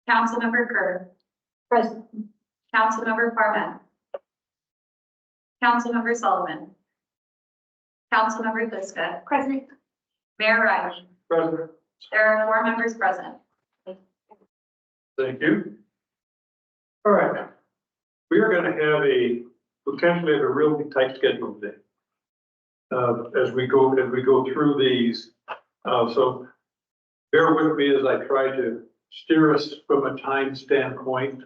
Councilmember Kerr. Present. Councilmember Parman. Councilmember Sullivan. Councilmember Liska. Present. Mayor Reich. President. There are 4 members present. Thank you. All right. We are going to have potentially a really tight schedule today. As we go through these. So bear with me as I try to steer us from a time standpoint.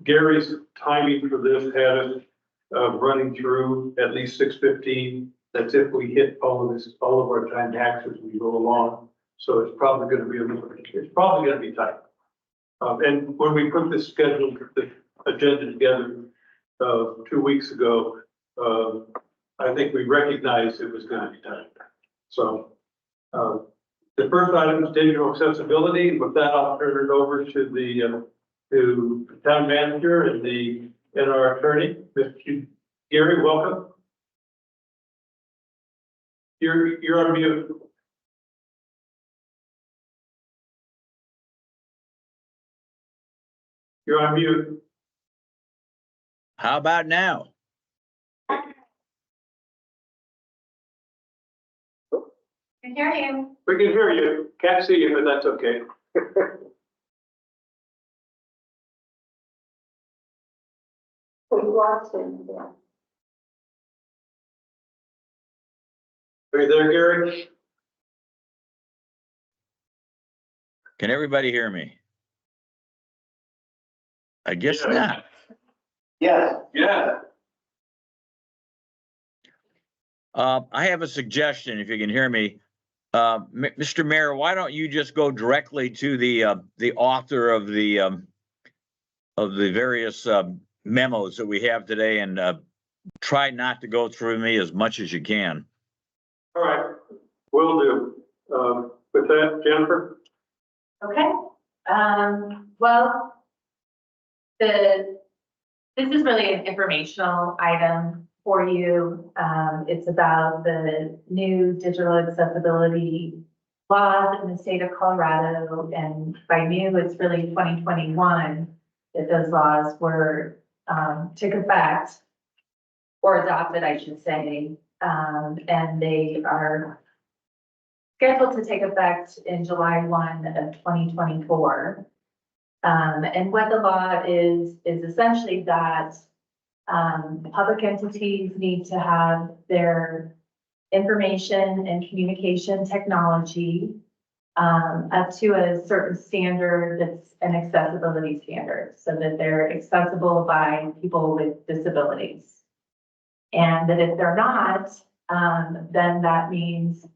Gary's timing for this had us running through at least 6:15. That's if we hit all of our time hacks as we go along. So it's probably going to be tight. And when we put this schedule, the agenda together 2 weeks ago, I think we recognized it was going to be tight. So the first item is digital accessibility. With that, I'll turn it over to the town manager and our attorney, Mr. Gary. Welcome. You're on mute. You're on mute. How about now? I can hear you. We can hear you. Can't see you, but that's okay. Are you there, Gary? Can everybody hear me? I guess Yeah. not. Yes. Yeah. I have a suggestion, if you can hear me. Mr. Mayor, why don't you just go directly to the author of the various memos that we have today and try not to go through me as much as you can. All right, will do. With that, Jennifer? Okay. Well, this is really an informational item for you. It's about the new digital accessibility laws in the state of Colorado. And by new, it's really 2021 that those laws were took effect or adopted, I should say. And they are scheduled to take effect in July 1 of 2024. And what the law is essentially that public entities need to have their information and communication technology up to a certain standard that's an accessibility standard, so that they're accessible by people with disabilities. And that if they're not, then that means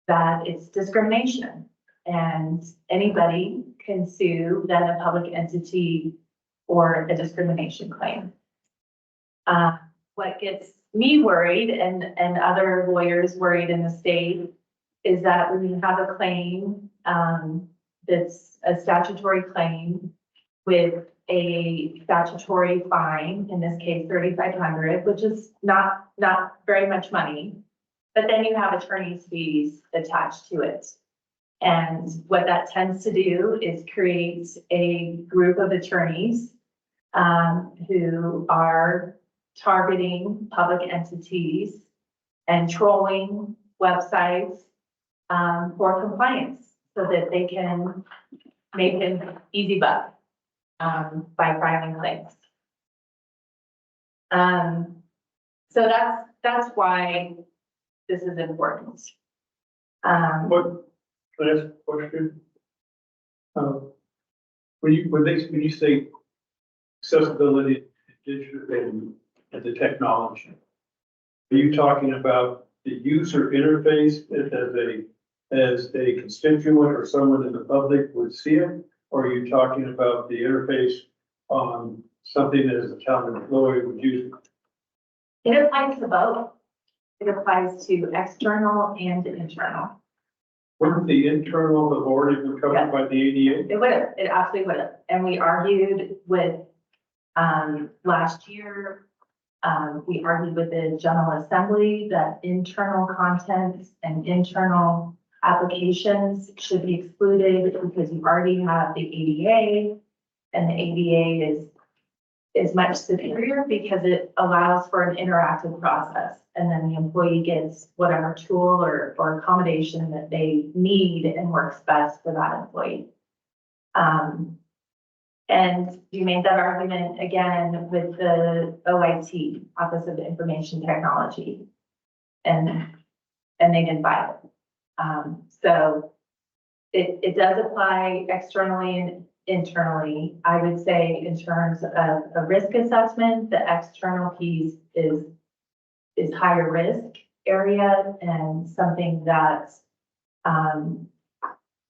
that it's discrimination, and anybody can sue then a public entity or a discrimination claim. What gets me worried and other lawyers worried in the state is that when you have a claim that's a statutory claim with a statutory fine, in this case $3,500, which is not very much money, but then you have attorney's fees attached to it. And what that tends to do is create a group of attorneys who are targeting public entities and trolling websites for compliance so that they can make an easy buck by filing claims. So that's why this is important. What, can I ask a question? When you say accessibility, digital and the technology, are you talking about the user interface as a constituent or someone in the public would see it? Or are you talking about the interface on something as a town employee would use? It applies to both. It applies to external and internal. Wouldn't the internal have already been covered by the ADA? It would have, it absolutely would have. And we argued with, last year, we argued with the General Assembly that internal content and internal applications should be excluded because you already have the ADA. And the ADA is much superior because it allows for an interactive process. And then the employee gets whatever tool or accommodation that they need and works best for that employee. And you made that argument again with the OIT, Office of Information Technology. And they didn't buy it. So it does apply externally and internally. I would say in terms of a risk assessment, the external piece is higher risk area and something that,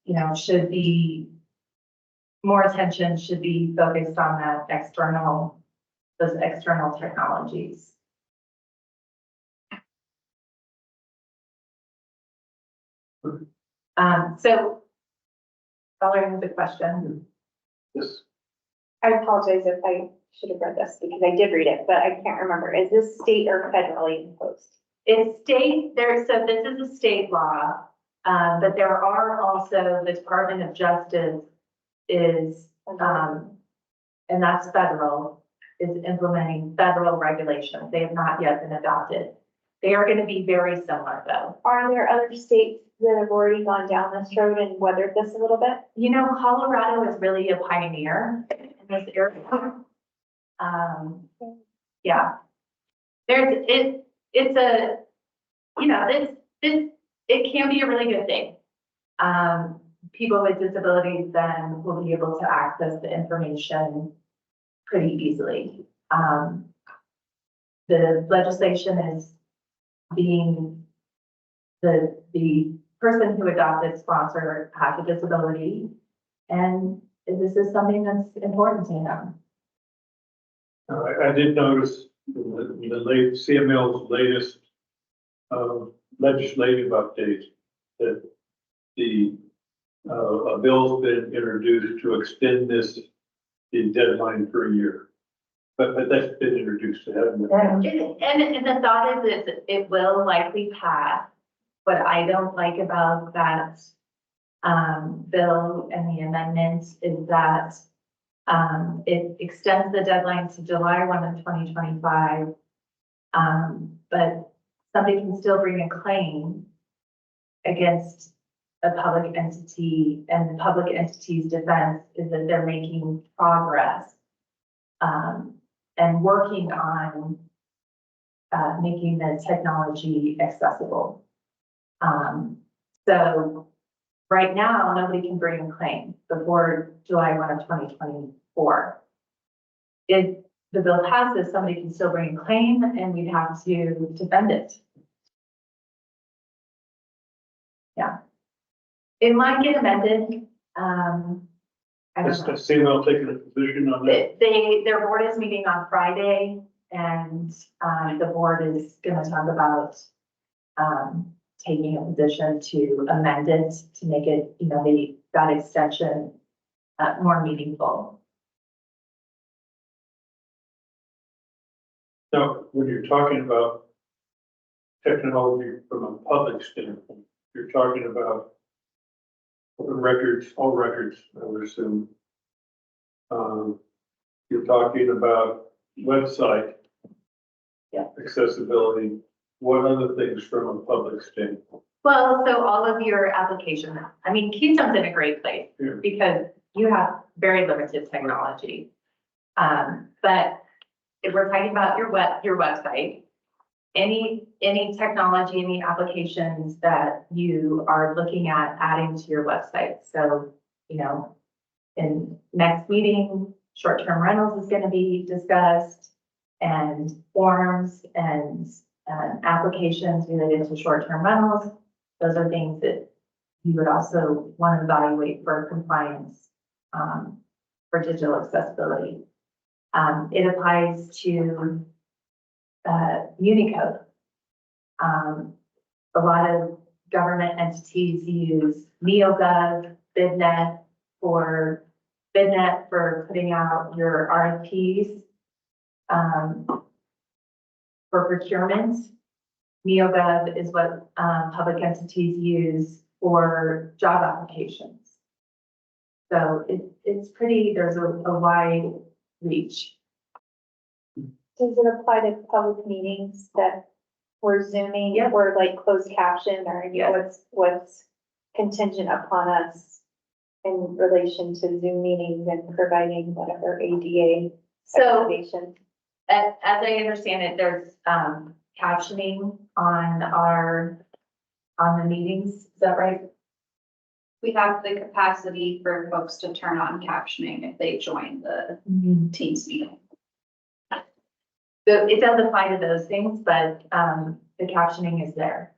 you know, should be more attention should be focused on that those external technologies. So following the question. Yes. I apologize if I should have read this because I did read it, but I can't remember. Is this state or federally imposed? It's state, so this is a state law, but there are also the Department of Justice is, and that's federal, is implementing federal regulations. They have not yet been adopted. They are going to be very similar though. Are there other states that have already gone down this road and weathered this a little bit? You know, Colorado is really a pioneer in this area. Yeah. It's a, you know, it can be a really good thing. People with disabilities then will be able to access the information pretty easily. The legislation is being the person who adopted sponsor has a disability, and this is something that's important to him. I did notice in the late CML's latest legislative update that a bill's been introduced to extend the deadline for a year. But that's been introduced to heaven. And the thought is it will likely pass. What I don't like about that bill and the amendments is that it extends the deadline to July 1 of 2025. But somebody can still bring a claim against a public entity, and the public entity's defense is that they're making progress and working on making the technology accessible. So right now, nobody can bring a claim before July 1 of 2024. If the bill passes, somebody can still bring a claim and we'd have to defend it. Yeah. It might get amended. I don't Has know. CML taken a position on that? Their board is meeting on Friday, and the board is gonna talk about taking a position to amend it to make it, you know, that extension more meaningful. Now, when you're talking about technology from a public standpoint, you're talking about records, all records, I would assume. You're talking about website. Yeah. Accessibility. What other things from a public standpoint? Well, so all of your applications, I mean, Keystone's in a great place Yeah. because you have very limited technology. But if we're talking about your website, any technology, any applications that you are looking at adding to your website. So, you know, in next meeting, short-term rentals is going to be discussed, and forms and applications related to short-term rentals. Those are things that you would also want to evaluate for compliance for digital accessibility. It applies to Unicode. A lot of government entities use NeoGov, BidNet for putting out your RFPs for procurement. NeoGov is what public entities use for job applications. So it's pretty, there's a wide reach. Does it apply to public meetings that we're zooming Yep. or like closed caption or Yes. what's contingent upon us in relation to Zoom meetings and providing whatever ADA So accommodation? as I understand it, there's, captioning on on the meetings, is that right? We have the capacity for folks to turn on captioning if they join the Teams meeting. So it does apply to those things, but, the captioning is there.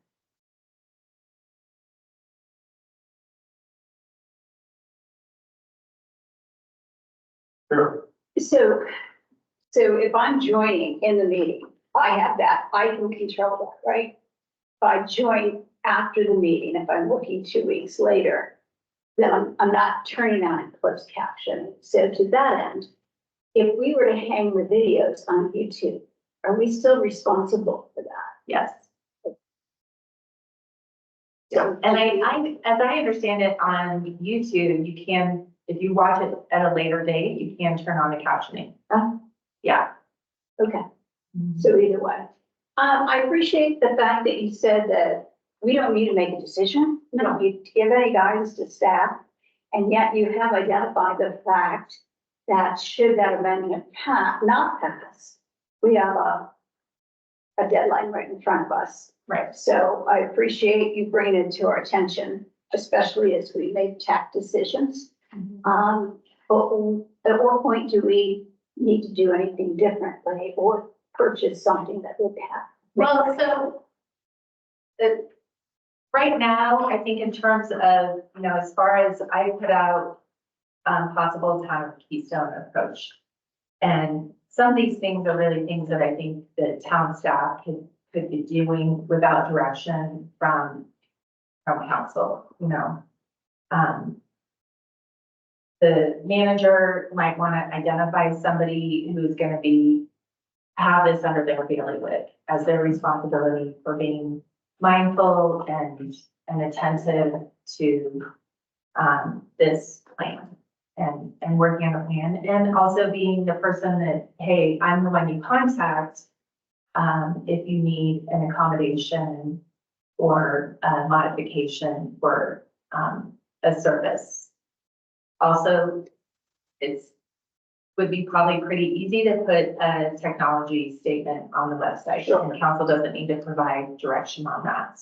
Sure. So if I'm joining in the meeting, I have that, I can control that, right? If I join after the meeting, if I'm looking 2 weeks later, then I'm not turning on closed caption. So to that end, if we were to hang the videos on YouTube, are we still responsible for that? Yes. So- And as I understand it on YouTube, you can, if you watch it at a later date, you can turn on the captioning. Oh. Yeah. Okay, so either way. I appreciate the fact that you said that we don't need to make a decision. We don't need to give any guidance to staff. And yet you have identified the fact that should that amendment not pass, we have a deadline right in front of us. Right. So I appreciate you bringing it to our attention, especially as we make tax decisions. But at what point do we need to do anything differently or purchase something that would have? Well, so right now, I think in terms of, as far as I put out, possible town of Keystone approach. And some of these things are really things that I think the town staff could be doing without direction from council, The manager might want to identify somebody who's going to have this under their bailiwick as their responsibility for being mindful and attentive to this plan and working on the plan, and also being the person that, hey, I'm the one you contact if you need an accommodation or a modification for a service. Also, would be probably pretty easy to put a technology statement on the website. Sure. And council doesn't need to provide direction on that.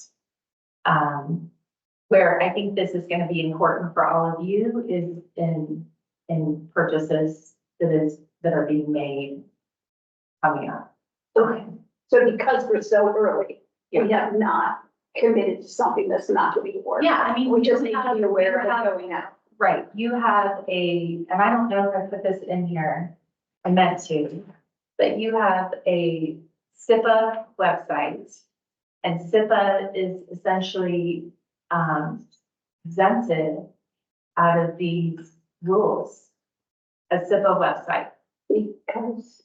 Where I think this is going to be important for all of you is in purchases that are being made coming up. Okay. So because we're so early, we have not committed to something that's not going to work. Yeah, I mean, We just need you to be have- aware you of have- it going out. Right, you have and I don't know if I put this in here, I meant to, but you have a SIPA website. And SIPA is essentially exempted out of these rules. A SIPA website, Because,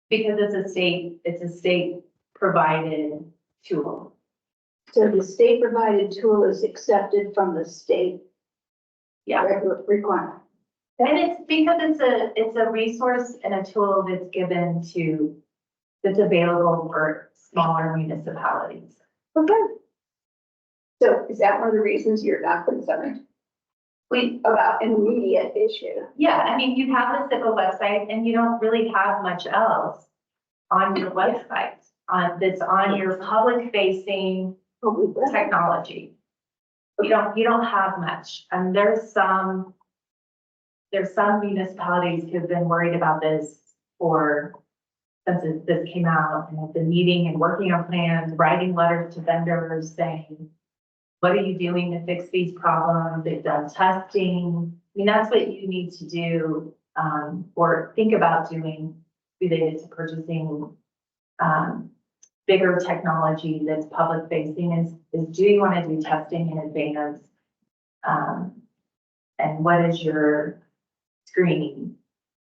because it's a state provided tool. so the state provided tool is accepted from the state Yeah. requirement. And it's because it's a resource and a tool that's available for smaller municipalities. Okay. So is that one of the reasons you're not concerned about an immediate issue? Yeah, I mean, you have the SIPA website and you don't really have much else on your website, that's on your public facing But we will. technology. You don't have much. And there's some municipalities who've been worried about this since this came out, and have been meeting and working on plans, writing letters to vendors saying, what are you doing to fix these problems? They've done testing. I mean, that's what you need to do, or think about doing related to purchasing, bigger technology that's public facing is do you want to do testing in advance? And what is your screening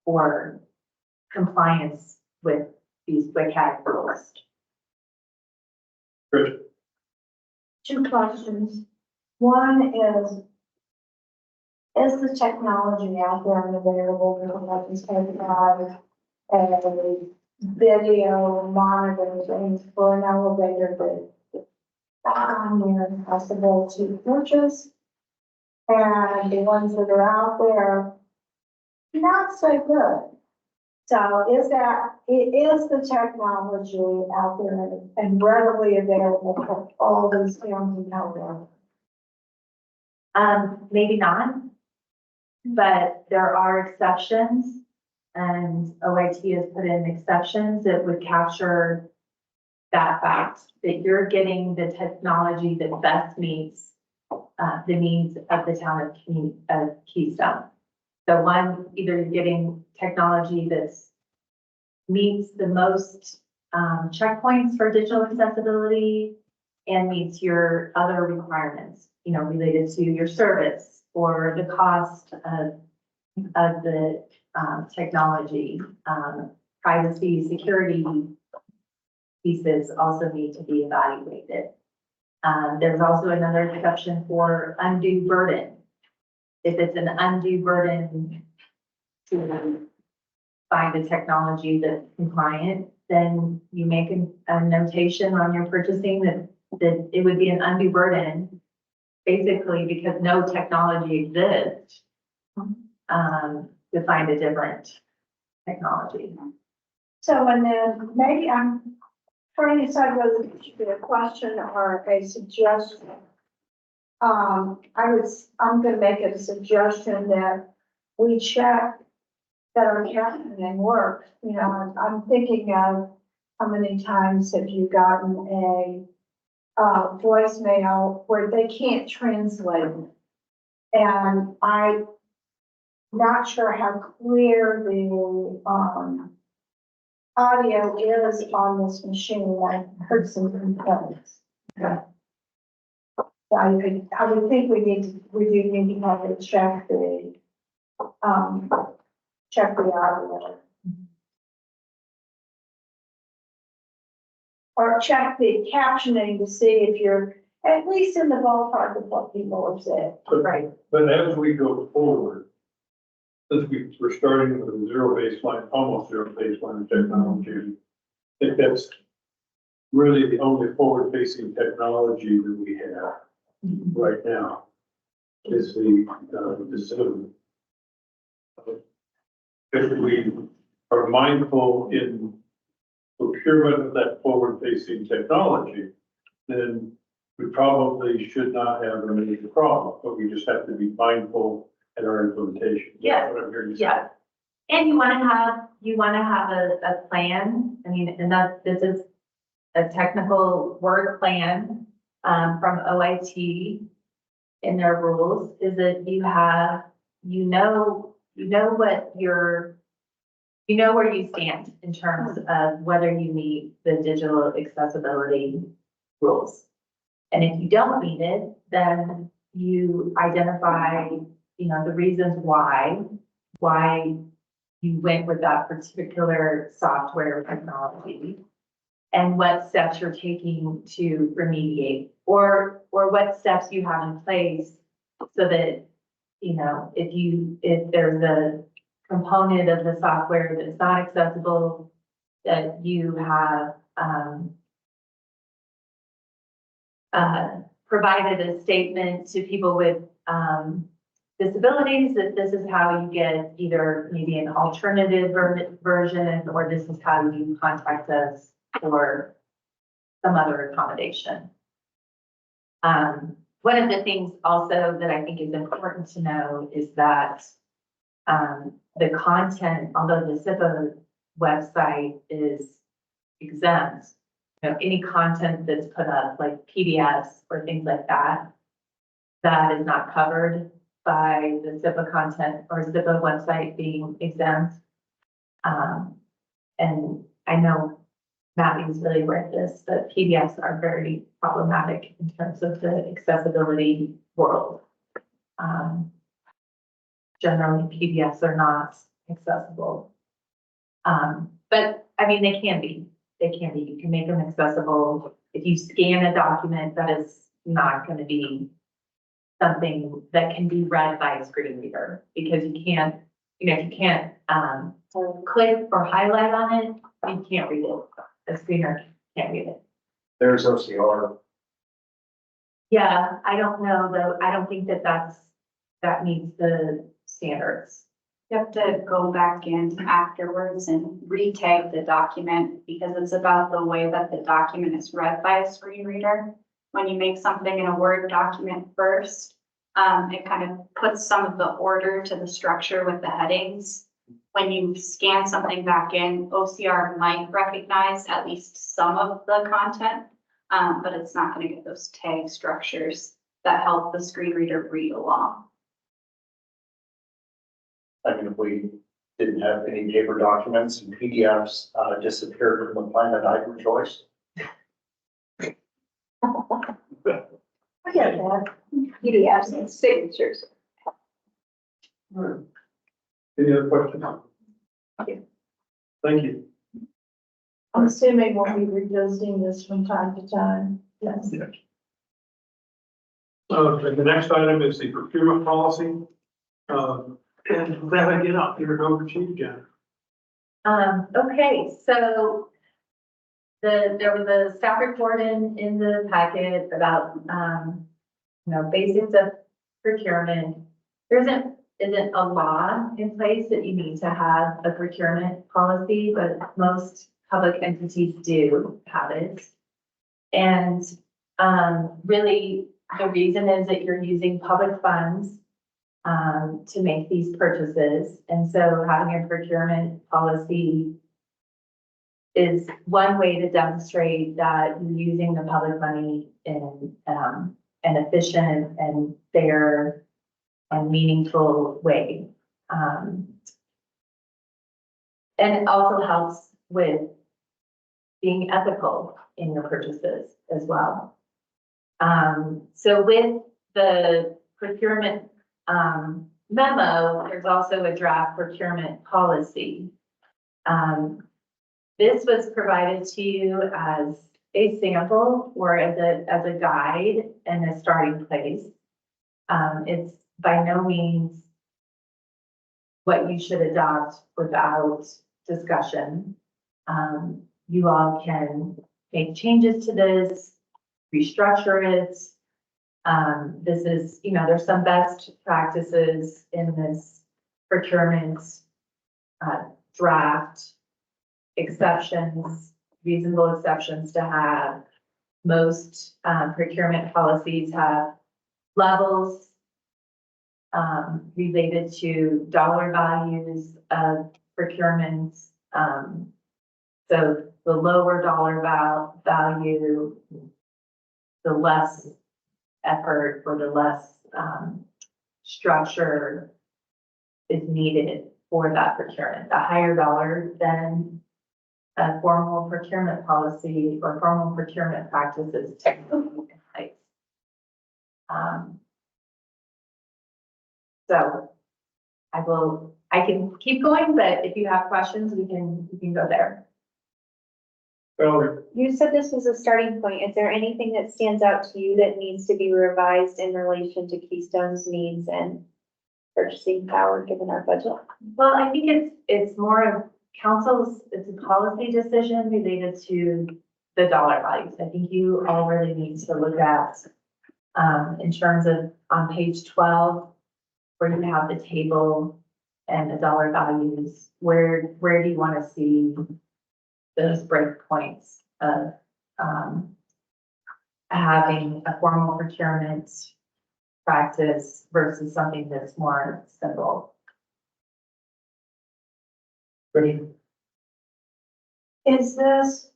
for compliance with these WCAG rules? Chris, 2 questions. One is the technology out there and available to let us provide a video monitoring things for an elevator that not near possible to purchase? And the ones that are out there, not so good. So it is the technology out there and readily available for all these towns and out there? Maybe not, but there are exceptions. And OIT has put in exceptions that would capture that fact, that you're getting the technology that best meets the needs of the town of Keystone. So one, either you're getting technology that's meets the most checkpoints for digital accessibility and meets your other requirements, related to your service or the cost of the technology, privacy, security pieces also need to be evaluated. There's also another exception for undue burden. If it's an undue burden to find a technology that's compliant, then you make a notation on your purchasing that it would be an undue burden, basically because no technology exists, to find a different technology. So, and then maybe I'm trying to decide whether it should be a question or a suggestion. I'm gonna make it a suggestion that we check that our captioning works. I'm thinking of how many times have you gotten a voicemail where they can't translate it? And I'm not sure how clear the audio is on this machine. I heard some complaints. Okay. So I would think we do need to probably check the audio. Or check the captioning to see if you're at least in the ballpark of what people have said. Right. But as we go forward, since we're starting with a zero baseline, almost zero baseline technology, I think that's really the only forward-facing technology that we have right now is the Zoom. If we are mindful in procurement of that forward-facing technology, then we probably should not have a major problem, but we just have to be mindful in our implementation. Yeah. That's what I'm hearing you say. Yeah. And you want to have a plan. I mean, and this is a technical word plan, from OIT in their rules, is that where you stand in terms of whether you meet the digital accessibility rules. And if you don't meet it, then you identify, the reasons why you went with that particular software technology and what steps you're taking to remediate or what steps you have in place so that, if there's a component of the software that's not accessible, that you have, provided a statement to people with, disabilities that this is how you get either maybe an alternative version, or this is how you contact us for some other accommodation. One of the things also that I think is important to know is that the content, although the SIPA website is exempt, any content that's put up like PDFs or things like that, that is not covered by the SIPA content or SIPA website being exempt. And I know Matthew's really aware of this, but PDFs are very problematic in terms of the accessibility world. Generally, PDFs are not accessible. But I mean, they can be. You can make them accessible. If you scan a document, that is not going to be something that can be read by a screen reader, because you can't, you can't, click or highlight on it, you can't read it. A screener can't read it. There's OCR. Yeah, I don't know, though, I don't think that meets the standards. You have to go back in afterwards and retag the document because it's about the way that the document is read by a screen reader. When you make something in a Word document first, it kind of puts some of the order to the structure with the headings. When you scan something back in, OCR might recognize at least some of the content, but it's not going to get those tag structures that help the screen reader read along. I mean, if we didn't have any paper documents and PDFs disappeared from the planet, I would choice. I get that. PDFs and signatures. Any other questions? Thank you. I'm assuming we'll be revisiting this from time to time. Yes. The next item is the procurement policy. And with that, again, I'll give it over to you, Jen. Okay, so there was a staff report in the packet about, basics of procurement. There isn't a law in place that you need to have a procurement policy, but most public entities do have it. And, really, the reason is that you're using public funds to make these purchases. And so having a procurement policy is one way to demonstrate that you're using the public money in an efficient and fair and meaningful way. And it also helps with being ethical in your purchases as well. So with the procurement memo, there's also a draft procurement policy. This was provided to you as a sample or as a guide and a starting place. It's by no means what you should adopt without discussion. You all can make changes to this, restructure it. This is, there's some best practices in this procurement draft, exceptions, reasonable exceptions to have. Most procurement policies have levels related to dollar values of procurements. So the lower dollar value, the less effort or the less structure is needed for that procurement. The higher dollar, then a formal procurement policy or formal procurement practices typically in place. So I can keep going, but if you have questions, we can go there. Valerie, You said this was a starting point. Is there anything that stands out to you that needs to be revised in relation to Keystone's needs and purchasing power given our budget? Well, I think it's more of it's a policy decision related to the dollar values. I think you all really need to look at, in terms of on page 12, where you have the table and the dollar values, where do you want to see those break points of having a formal procurement practice versus something that's more simple? Is this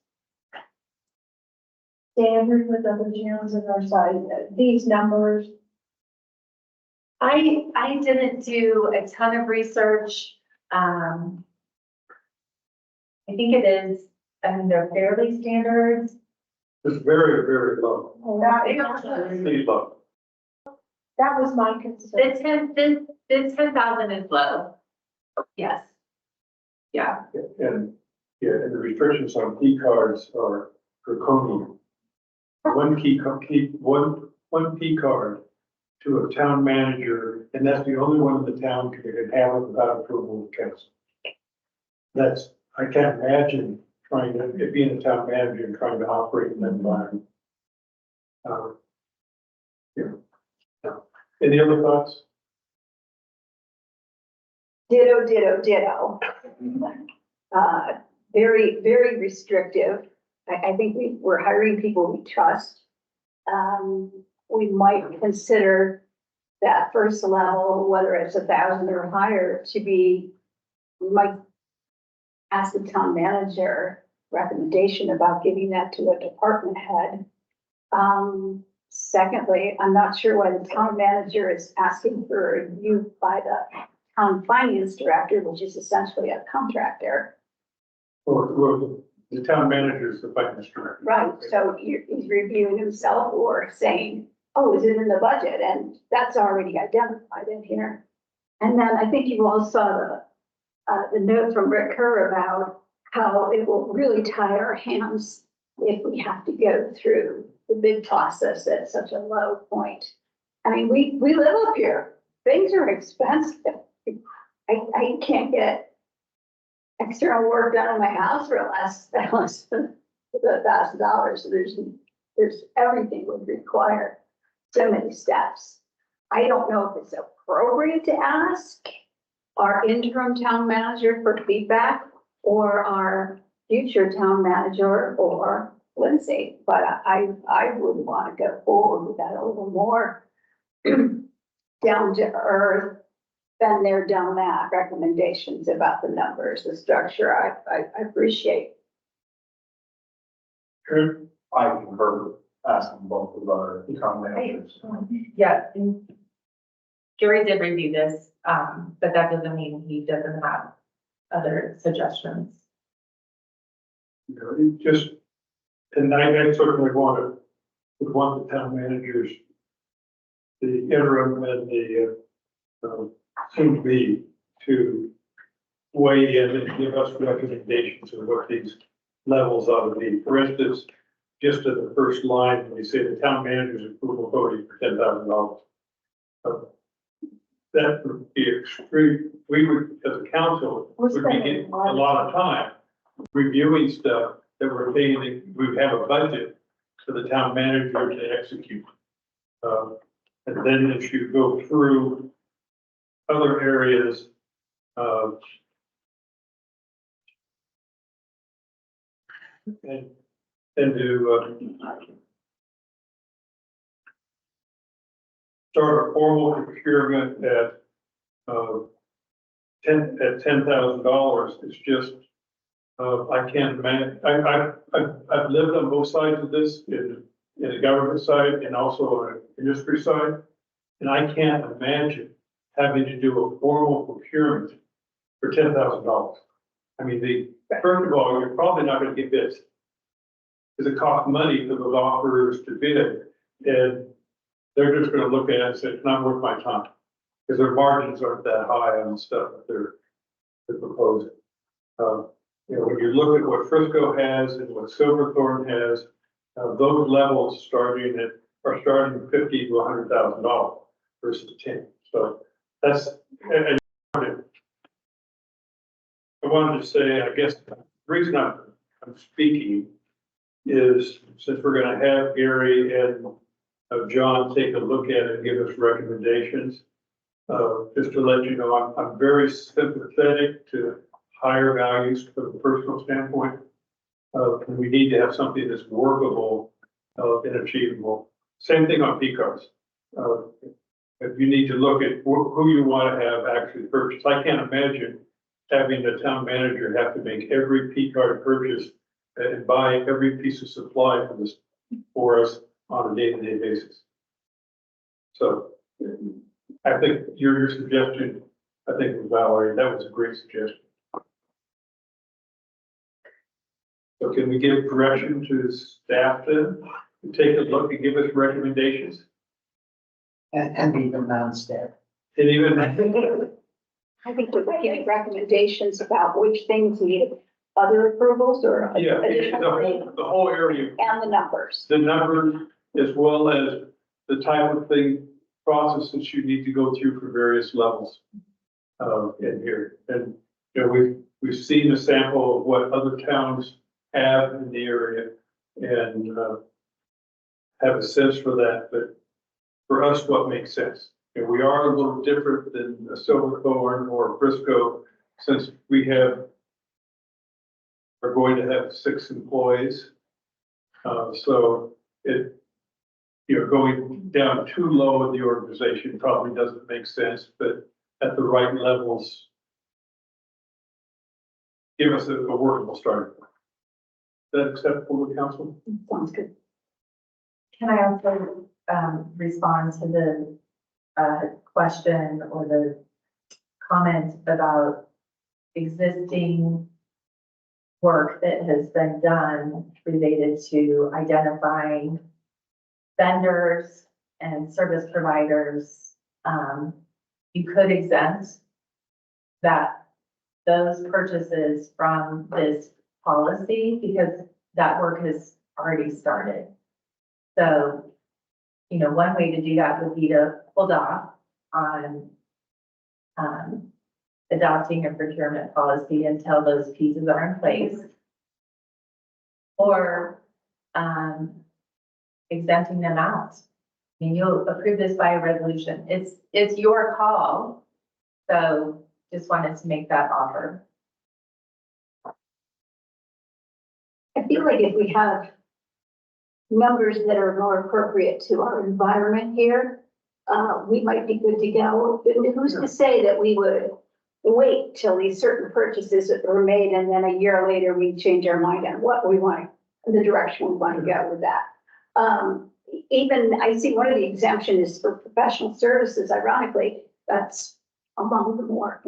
standard with other towns in our site, these numbers? I didn't do a ton of research. I think it is, they're fairly standard. it's very, very low. Really low. That was my concern. The 10,000 is low. Yes. Yeah. And the restrictions on key cards are draconian. One key card to a town manager, and that's the only one in the town can have it without approval of council. That's, I can't imagine trying to, being a town manager and trying to operate in that environment. Yeah. Any other thoughts? Ditto, ditto, ditto. Very, very restrictive. I think we're hiring people we trust. We might consider that first level, whether it's 1,000 or higher, to be, we might ask the town manager recommendation about giving that to a department head. Secondly, I'm not sure why the town manager is asking for a review by the town finance director, which is essentially a contractor. Or the town manager is the finance director. Right, so he's reviewing himself or saying, oh, is it in the budget? And that's already identified in here. And then I think you all saw the note from Rick Kerr about how it will really tie our hands if we have to go through the bid process at such a low point. I mean, we live up here. Things are expensive. I can't get external work done in my house for less than $1,000. So there's everything would require so many steps. I don't know if it's appropriate to ask our interim town manager for feedback or our future town manager or Lindsay, but I would want to go forward with that a little more down to earth. Then they're done that, recommendations about the numbers, the structure, I appreciate. Sure. I concur asking both of our town managers. Yeah. and Gary did review this, but that doesn't mean he doesn't have other suggestions. You know, it just, and I certainly would want the town managers, the interim and the, seem to be to weigh in and give us recommendations of what these levels ought to be. For instance, just at the first line, when you say the town manager's approval voting for $10,000. That would be extreme. We would, as a council, would be getting a lot of time reviewing stuff that we're thinking we have a budget for the town manager to execute. And then if you go through other areas, and to start a formal procurement at $10,000, it's just, I can't imagine, I've lived on both sides of this, in the government side and also on the industry side. And I can't imagine having to do a formal procurement for $10,000. I mean, first of all, you're probably not gonna get bids. Because it costs money for those offers to bid, and they're just gonna look at it and say, it's not worth my time. Because their margins aren't that high on the stuff that they're proposing. You know, when you look at what Frisco has and what Silverthorne has, those levels are starting at $50,000 to $100,000 versus 10. So that's, I wanted to say, I guess the reason I'm speaking is since we're going to have Gary and John take a look at it and give us recommendations. Just to let you know, I'm very sympathetic to higher values from a personal standpoint. And we need to have something that's workable and achievable. Same thing on PCARs. If you need to look at who you want to have actually purchase. I can't imagine having the town manager have to make every PCAR purchase and buy every piece of supply for us on a day-to-day basis. So I think your suggestion, I think Valerie, that was a great suggestion. So can we give direction to staff to take a look and give us recommendations? And even non-staff. And even, I think we're getting recommendations about which things need other approvals or yeah, additional, the whole area, and the numbers. the numbers, as well as the type of thing processes you need to go through for various levels in here. And, you know, we've seen a sample of what other towns have in the area and have a sense for that, but for us, what makes sense? And we are a little different than a Silverthorne or a Briscoe, since we are going to have 6 employees. So going down too low in the organization probably doesn't make sense, but at the right levels, give us a workable starting point. Is that acceptable to council? Sounds good. Can I also, respond to the, question or the comment about existing work that has been done related to identifying vendors and service providers? You could exempt those purchases from this policy because that work has already started. So, you know, one way to do that would be to hold off on adopting a procurement policy until those pieces are in place. Or exempting them out. I mean, you'll approve this by a resolution. It's your call. So just wanted to make that offer. I feel like if we have numbers that are more appropriate to our environment here, we might be good to go. Who's to say that we would wait till these certain purchases were made and then a year later we change our mind on what we want, the direction we want to go with that. Even I see one of the exemptions for professional services, ironically, that's among the more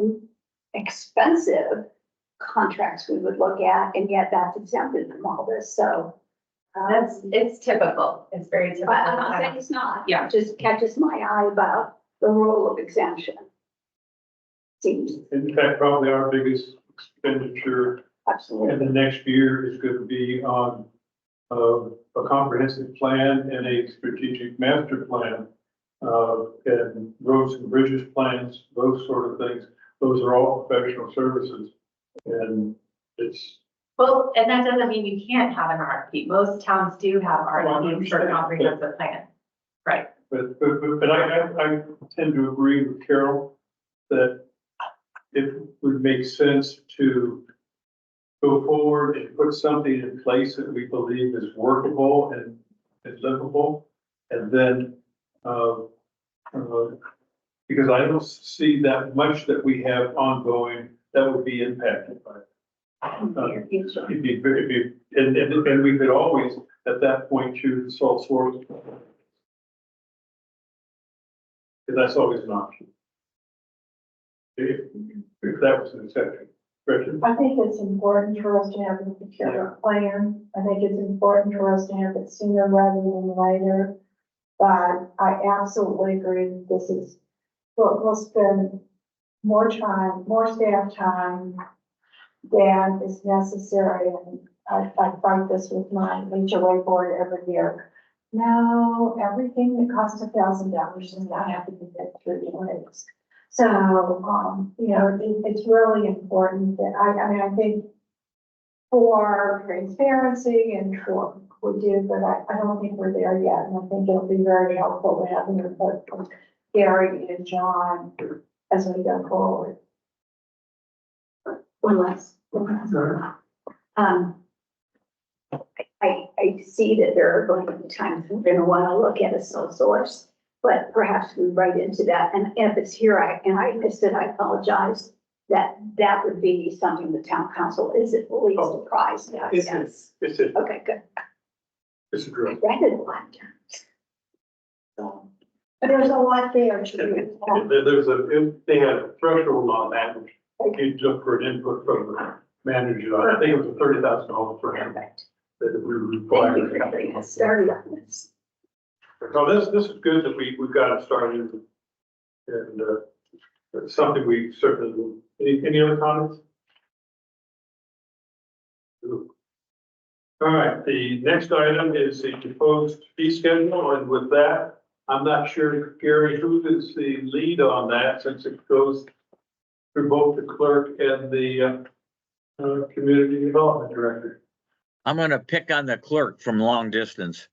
expensive contracts we would look at, and yet that's exempted from all this, so. It's typical. It's very typical. I'm not saying it's not. Yeah. It just catches my eye about the role of exemption. Seems In fact, probably our biggest expenditure absolutely. in the next year is going to be on a comprehensive plan and a strategic master plan, and roads and bridges plans, those sort of things. Those are all professional services, and it's. Well, and that doesn't mean you can't have an RFP. Most towns do have RFPs for a comprehensive plan. Right. But I tend to agree with Carol that it would make sense to go forward and put something in place that we believe is workable and livable. And then, because I don't see that much that we have ongoing that would be impacted by it. And we could always, at that point, choose the sole source. Because that's always an option. If that was an exception. Richard? I think it's important for us to have a procurement plan. I think it's important for us to have it sooner rather than later. But I absolutely agree that this is, we'll spend more time, more staff time than is necessary. And I fight this with my HOA board every year. No, everything that costs $1,000 does not have to be done through the rates. So, you know, it's really important that I think for transparency and for we do, but I don't think we're there yet. And I think it'll be very helpful to have input from Gary and John as we go forward. One last. I see that there are going to be times we're going to want to look at a sole source, but perhaps we write into that. And if it's here, I missed it, I apologize. That would be something the town council is at least apprised of. Yes. It's a Okay, good. it's a I drill. read it a lot of times. So, There's a lot there too. They had a threshold on that, which you look for an input from the manager. I think it was $30,000 for him perfect. that we Thank you required. for getting us started on this. So this is good that we've got it started, and it's something we certainly do. Any other comments? All right, the next item is the proposed fee schedule, and with that, I'm not sure, Gary, who is the lead on that, since it goes through both the clerk and the community development director. I'm gonna pick on the clerk from long distance.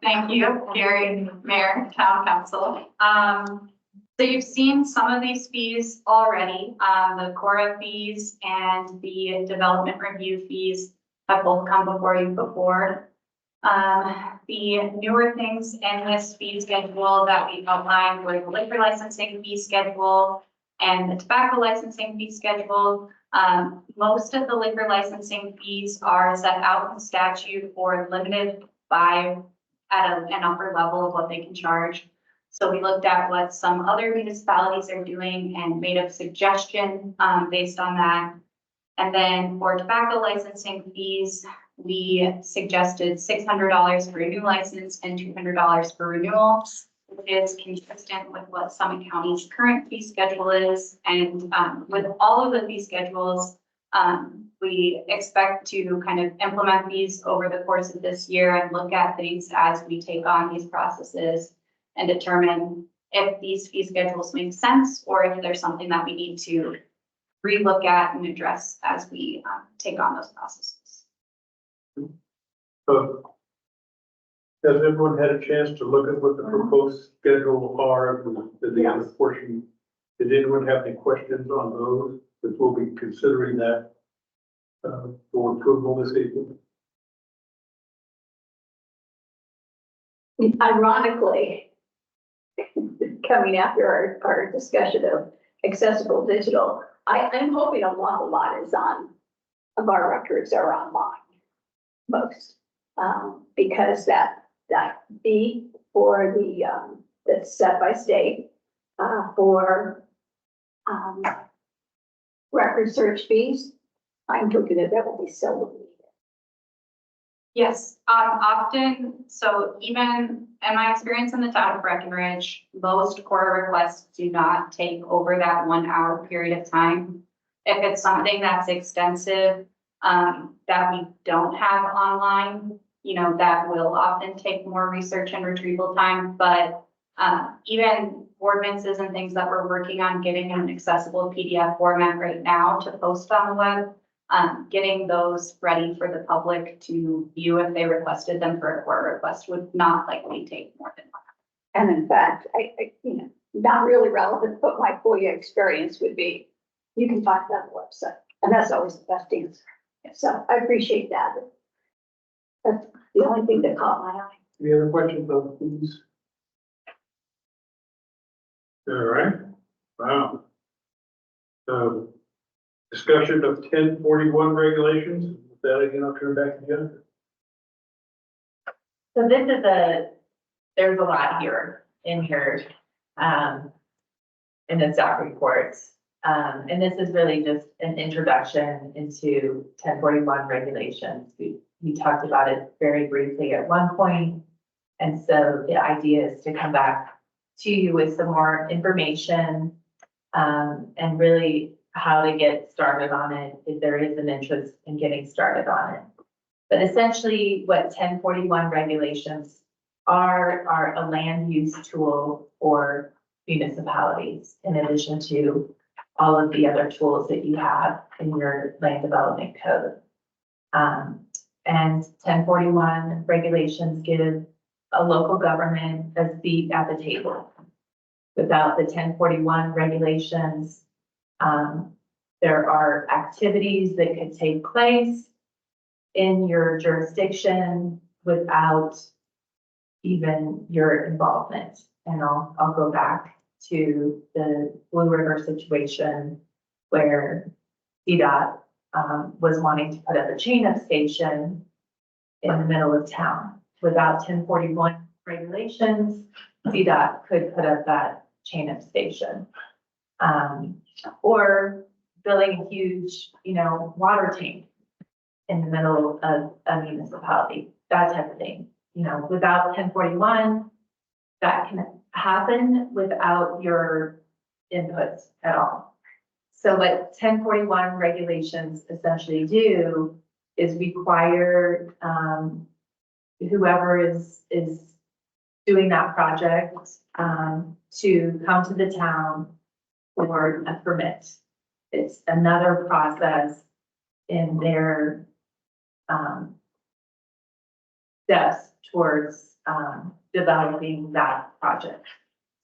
Thank you, Gary, Mayor, Town Council. So you've seen some of these fees already. The Cora fees and the development review fees have both come before you before. The newer things in this fee schedule that we outlined were the liquor licensing fee schedule and the tobacco licensing fee schedule. Most of the liquor licensing fees are set out in statute or limited by an upper level of what they can charge. So we looked at what some other municipalities are doing and made a suggestion based on that. And then for tobacco licensing fees, we suggested $600 for a new license and $200 for renewal, which is consistent with what Summit County's current fee schedule is. And with all of the fee schedules, we expect to kind of implement these over the course of this year and look at things as we take on these processes and determine if these fee schedules make sense or if there's something that we need to relook at and address as we take on those processes. So, has everyone had a chance to look at what the proposed schedule are, the other portion? Did anyone have any questions on those? Because we'll be considering that for approval this evening. Ironically, coming after our discussion of accessible digital, I'm hoping a lot is on, of our records are online, most. Because that fee for that's set by state, for, record search fees, I'm looking at that will be seldom needed. Yes, often, so even in my experience in the town of Breckenridge, most core requests do not take over that 1 hour period of time. If it's something that's extensive, that we don't have online, you know, that will often take more research and retrieval time, but even ordinances and things that we're working on getting in an accessible PDF format right now to post on the web, getting those ready for the public to view if they requested them for a core request would not likely take more than 1 hour. And in fact, I not really relevant, but my FOIA experience would be, you can find that on the website, and that's always the best answer. So I appreciate that. That's the only thing that caught my eye. Any other questions on these? All right, wow. Discussion of 1041 regulations. With that, again, I'll turn back to Jennifer. So this is there's a lot here in here, in the staff reports. And this is really just an introduction into 1041 regulations. We talked about it very briefly at one point. And so the idea is to come back to you with some more information, and really how to get started on it if there is an interest in getting started on it. But essentially what 1041 regulations are a land use tool for municipalities in addition to all of the other tools that you have in your land development code. And 1041 regulations give a local government a seat at the table. Without the 1041 regulations, there are activities that could take place in your jurisdiction without even your involvement. And I'll go back to the Blue River situation where CDOT was wanting to put up a chain-up station in the middle of town. Without 1041 regulations, CDOT could put up that chain-up station. Or building a huge, water tank in the middle of a municipality, that type of thing. Without 1041, that can happen without your input at all. So what 1041 regulations essentially do is require whoever is doing that project, to come to the town for a permit. It's another process in their, steps towards, developing that project.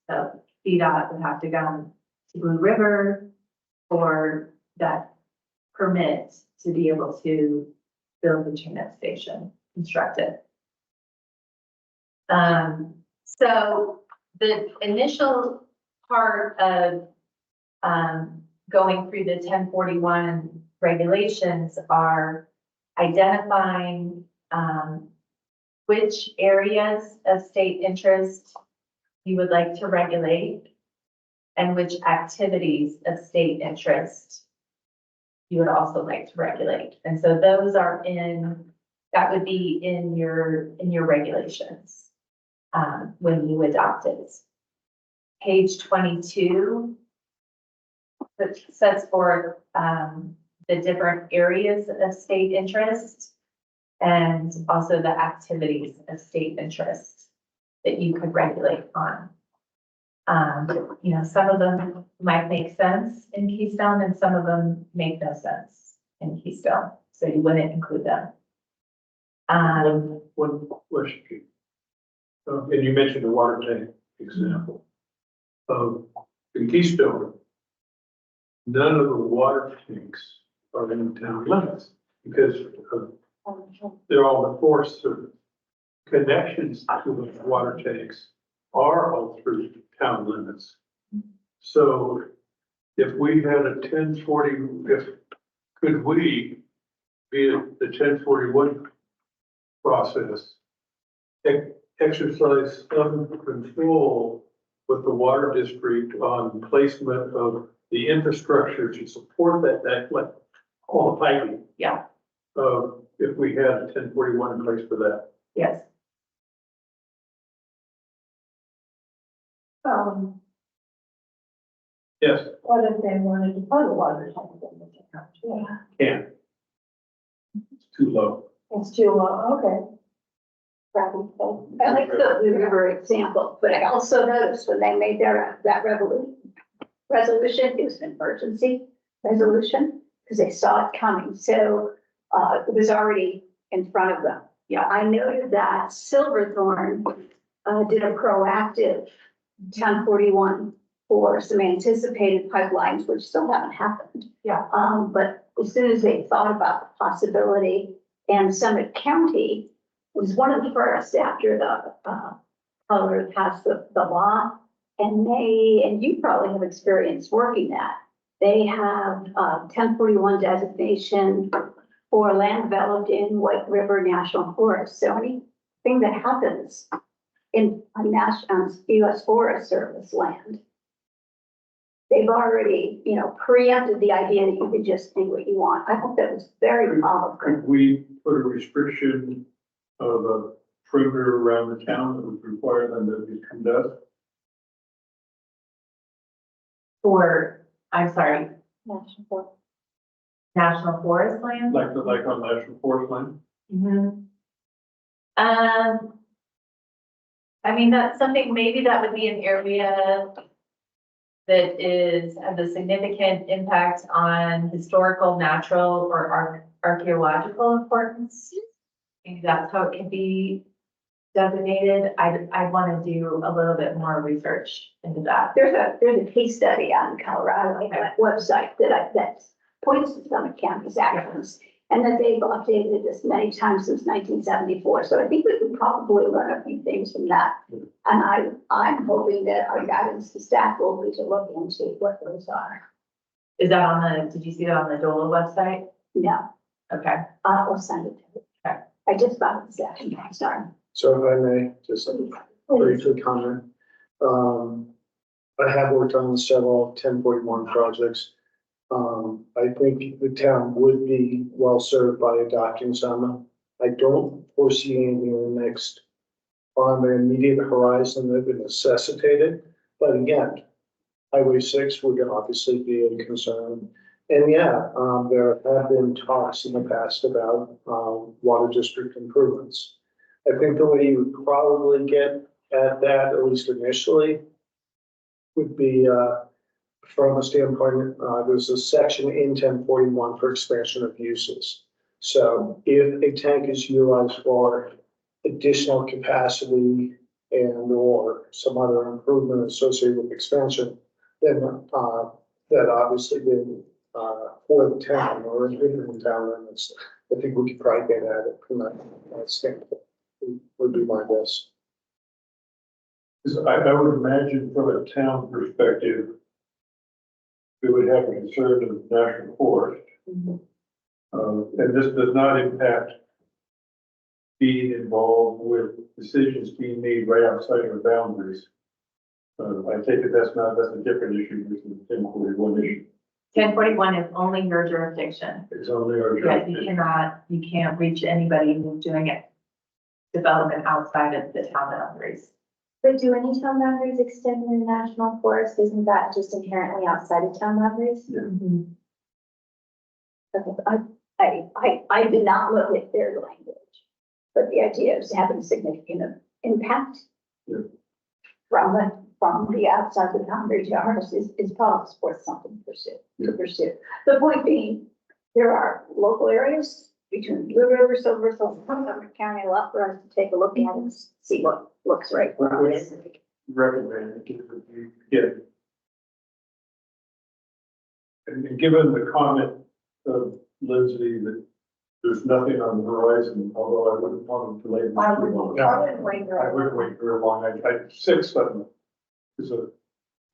So VDOT would have to go to Blue River for that permit to be able to build the tune-up station, construct it. So the initial part of, going through the 1041 regulations are identifying, which areas of state interest you would like to regulate and which activities of state interest you would also like to regulate. And so those are that would be in your regulations, when you adopt it. Page 22 that sets forth, the different areas of state interest and also the activities of state interest that you could regulate on. Some of them might make sense in Keystone and some of them make no sense in Keystone, so you wouldn't include them. One question. And you mentioned the water tank example. In Keystone, none of the water tanks are in town limits because they're all the Forest Service. Connections to the water tanks are all through town limits. So if we had a 1040, could we, via the 1041 process, exercise some control with the water district on placement of the infrastructure to support that like all the piping? Yeah. If we had a 1041 in place for that. Yes. Yes, What if they wanted to put a water tank in the town? Yeah, can. It's too low. it's too low, okay. I like the Blue River example, but I also noticed when they made that resolution, it was an emergency resolution, because they saw it coming, so, it was already in front of them. Yeah. I noted that Silverthorne, did a proactive 1041 for some anticipated pipelines, which still haven't happened. Yeah. But as soon as they thought about the possibility, and Summit County was one of the first after the, Colorado passed the law. And you probably have experience working that. They have, 1041 designation for land developed in White River National Forest. So anything that happens in a national, US Forest Service land, they've already, preempted the idea that you could just do what you want. I thought that was very powerful. Could we put a restriction of a perimeter around the town that would require them to become dust? I'm sorry, national forest land? Like on national forest land? Mhm. That's something, maybe that would be an area that has a significant impact on historical, natural, or archaeological importance. I think that's how it can be designated. I want to do a little bit more research into that. There's a case study on Colorado website that points to Summit County's actions, and that they've updated this many times since 1974. So I think we can probably learn a few things from that. And I'm hoping that our guidance to staff will be to look into what those are. Is that did you see that on the DOLA website? No, Okay. I'll send it to you. Okay. I just found this action, sorry. So if I may, just briefly comment. I have worked on several 1041 projects. I think the town would be well served by adopting some. I don't foresee anything in the next, on the immediate horizon that would necessitate it. But again, Highway 6 would obviously be a concern. And yeah, there have been talks in the past about water district improvements. I think the way you would probably get at that, at least initially, would be, from a standpoint, there's a section in 1041 for expansion of uses. So if a tank is utilized for additional capacity and or some other improvement associated with expansion, then, that obviously then, for the town or in the town limits, I think we could probably get at it from that standpoint, would be my guess. Because I would imagine from a town perspective, we would have a concern of national forest. And this does not impact being involved with decisions being made right outside our boundaries. I take it that's a different issue, this is a 1041 issue. 1041 is only your jurisdiction. It's only our Yes, jurisdiction. you can't reach anybody who's doing it. Development outside of the town boundaries. But do any town boundaries extend in the national forest? Isn't that just inherently outside of town boundaries? I did not look at their language, but the idea of having significant impact Yeah. from the outside the boundary to ours is probably worth something to pursue. The point being, there are local areas between Blue River, Silver, Montgomery County, a lot for us to take a look at and see what looks right for us. Recommend you get. And given the comment of Lindsay that there's nothing on the horizon, although I wouldn't want them to lay. I wouldn't wait very I wouldn't wait very long. I 6 of them is a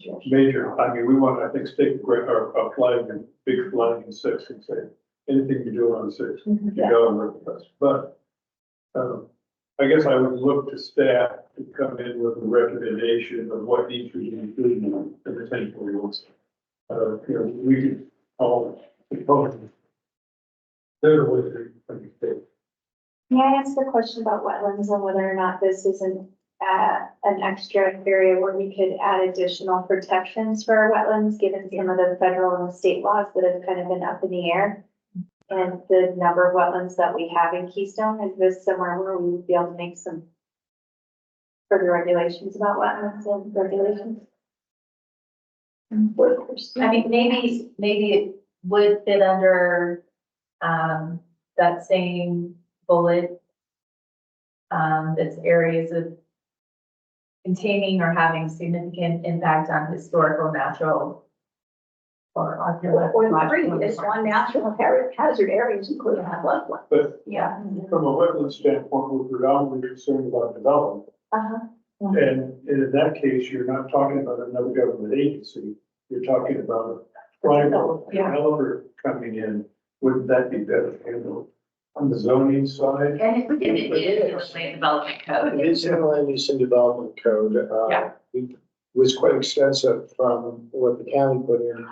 long. major, I mean, we want, I think, stick a flag and big flag in 6 and say, anything you do on 6, you go and work with us. But, I guess I would look to staff to come in with a recommendation of what needs to be included in the 1041s. We could all, there was a, May I ask a question about wetlands and whether or not this isn't an extra area where we could add additional protections for our wetlands, given some of the federal and state laws that have kind of been up in the air? And the number of wetlands that we have in Keystone, is this somewhere where we would be able to make some further regulations about wetlands and regulations? I mean, maybe it would fit under, that same bullet. That's areas of containing or having significant impact on historical, natural, or archaeological. Or the previous one, natural hazard areas, including floodplain. but Yeah. from a wetland standpoint, we're predominantly concerned about development. And in that case, you're not talking about another government agency, you're talking about a private Yeah. developer coming in. Wouldn't that be better handled on the zoning side? And it is in the land development code. It is in the land use and development code. Yeah. It was quite extensive from what the county put in,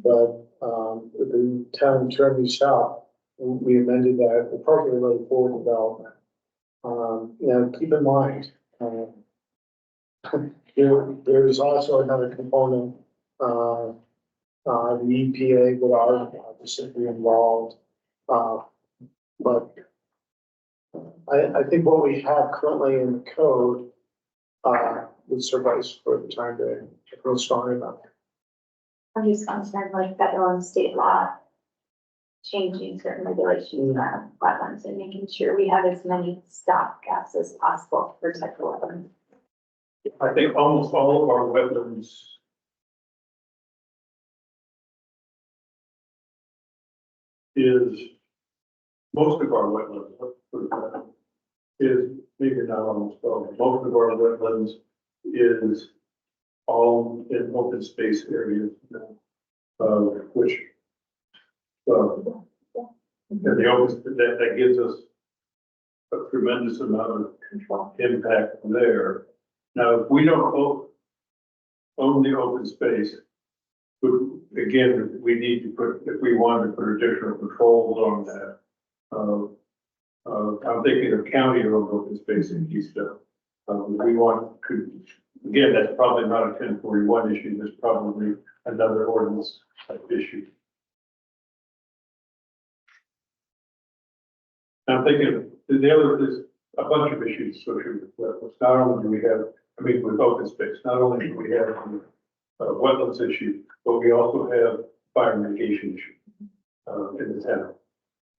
but, the town attorney's shop, we amended that appropriately for development. Keep in mind, there's also another component, the EPA would obviously be involved. But I think what we have currently in the code, would suffice for the time being, if we're strong enough. I'm just concerned like federal and state law changing certain regulations around wetlands and making sure we have as many stop gaps as possible to protect the wetlands. I think almost all of our wetlands most of our wetlands, is, maybe not almost all, most of our wetlands is all in open space areas, which, and the open, that gives us a tremendous amount of Control. impact there. Now, if we don't own the open space, again, we need to put, if we want to put additional controls on that. I'm thinking of county-owned open space in Keystone. Again, that's probably not a 1041 issue, there's probably another ordinance type issue. I'm thinking, the other is, a bunch of issues associated with wetlands. Not only do we have, I mean, with open space, not only do we have wetlands issue, but we also have fire mitigation issue in the town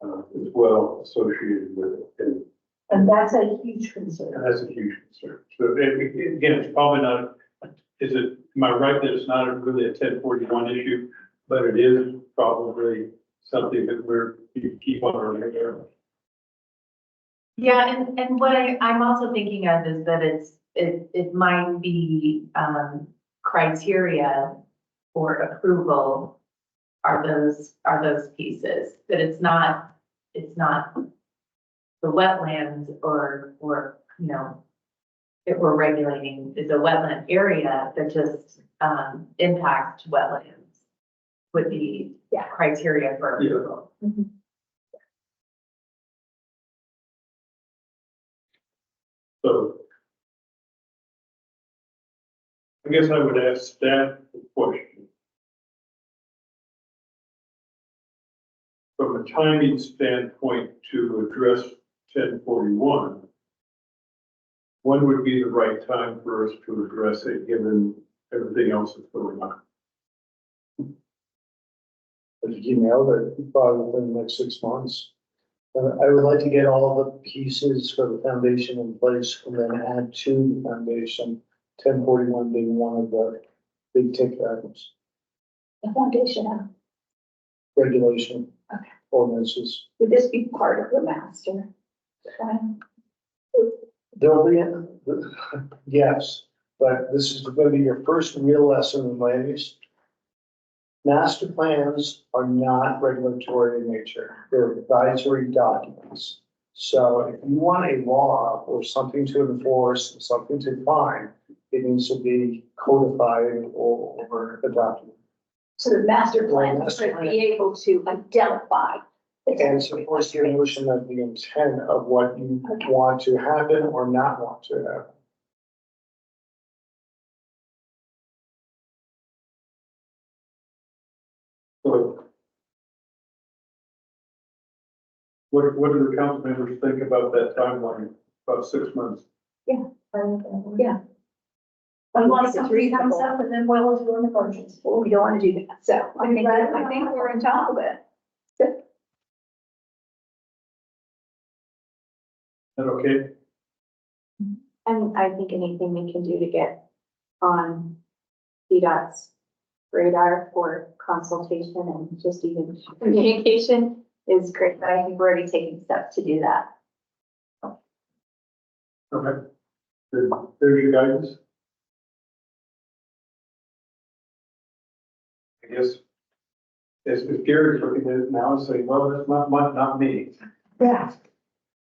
as well associated with it. And that's a huge concern. And that's a huge concern. So again, it's probably not, am I right that it's not really a 1041 issue, but it is probably something that we keep on our radar. Yeah, and what I'm also thinking of is that it might be, criteria for approval are those pieces, that it's not the wetlands or, you know, if we're regulating, is a wetland area that just, impacts wetlands would be criteria for approval. So I guess I would ask staff a question. From a timing standpoint to address 1041, when would be the right time for us to address it, given everything else that's going on? I think you nailed it, probably within the next 6 months. I would like to get all the pieces for the foundation in place and then add to the foundation, 1041 being one of the big ticket items, The foundation, regulation. Okay. Ordinances. would this be part of the master plan? There'll be, yes, but this is going to be your first real lesson in land use. Master plans are not regulatory in nature. They're advisory documents. So if you want a law or something to enforce, something to find, it needs to be codified or adopted. So the master plan Master should plan. be able to identify. And supports the notion of the intent of what you want to happen or not want to happen. So what do the council members think about that timeline, about 6 months? Yeah. Unless something comes up and then we'll do an emergency. Well, we don't want to do that. So I think we're on top of it. Is that okay? And I think anything we can do to get on CDOT's radar for consultation and just even communication is great, but I think we're already taking steps to do that. Okay. There's your guidance. I guess, as Gary's looking at it now and saying, well, that's not me. Yeah.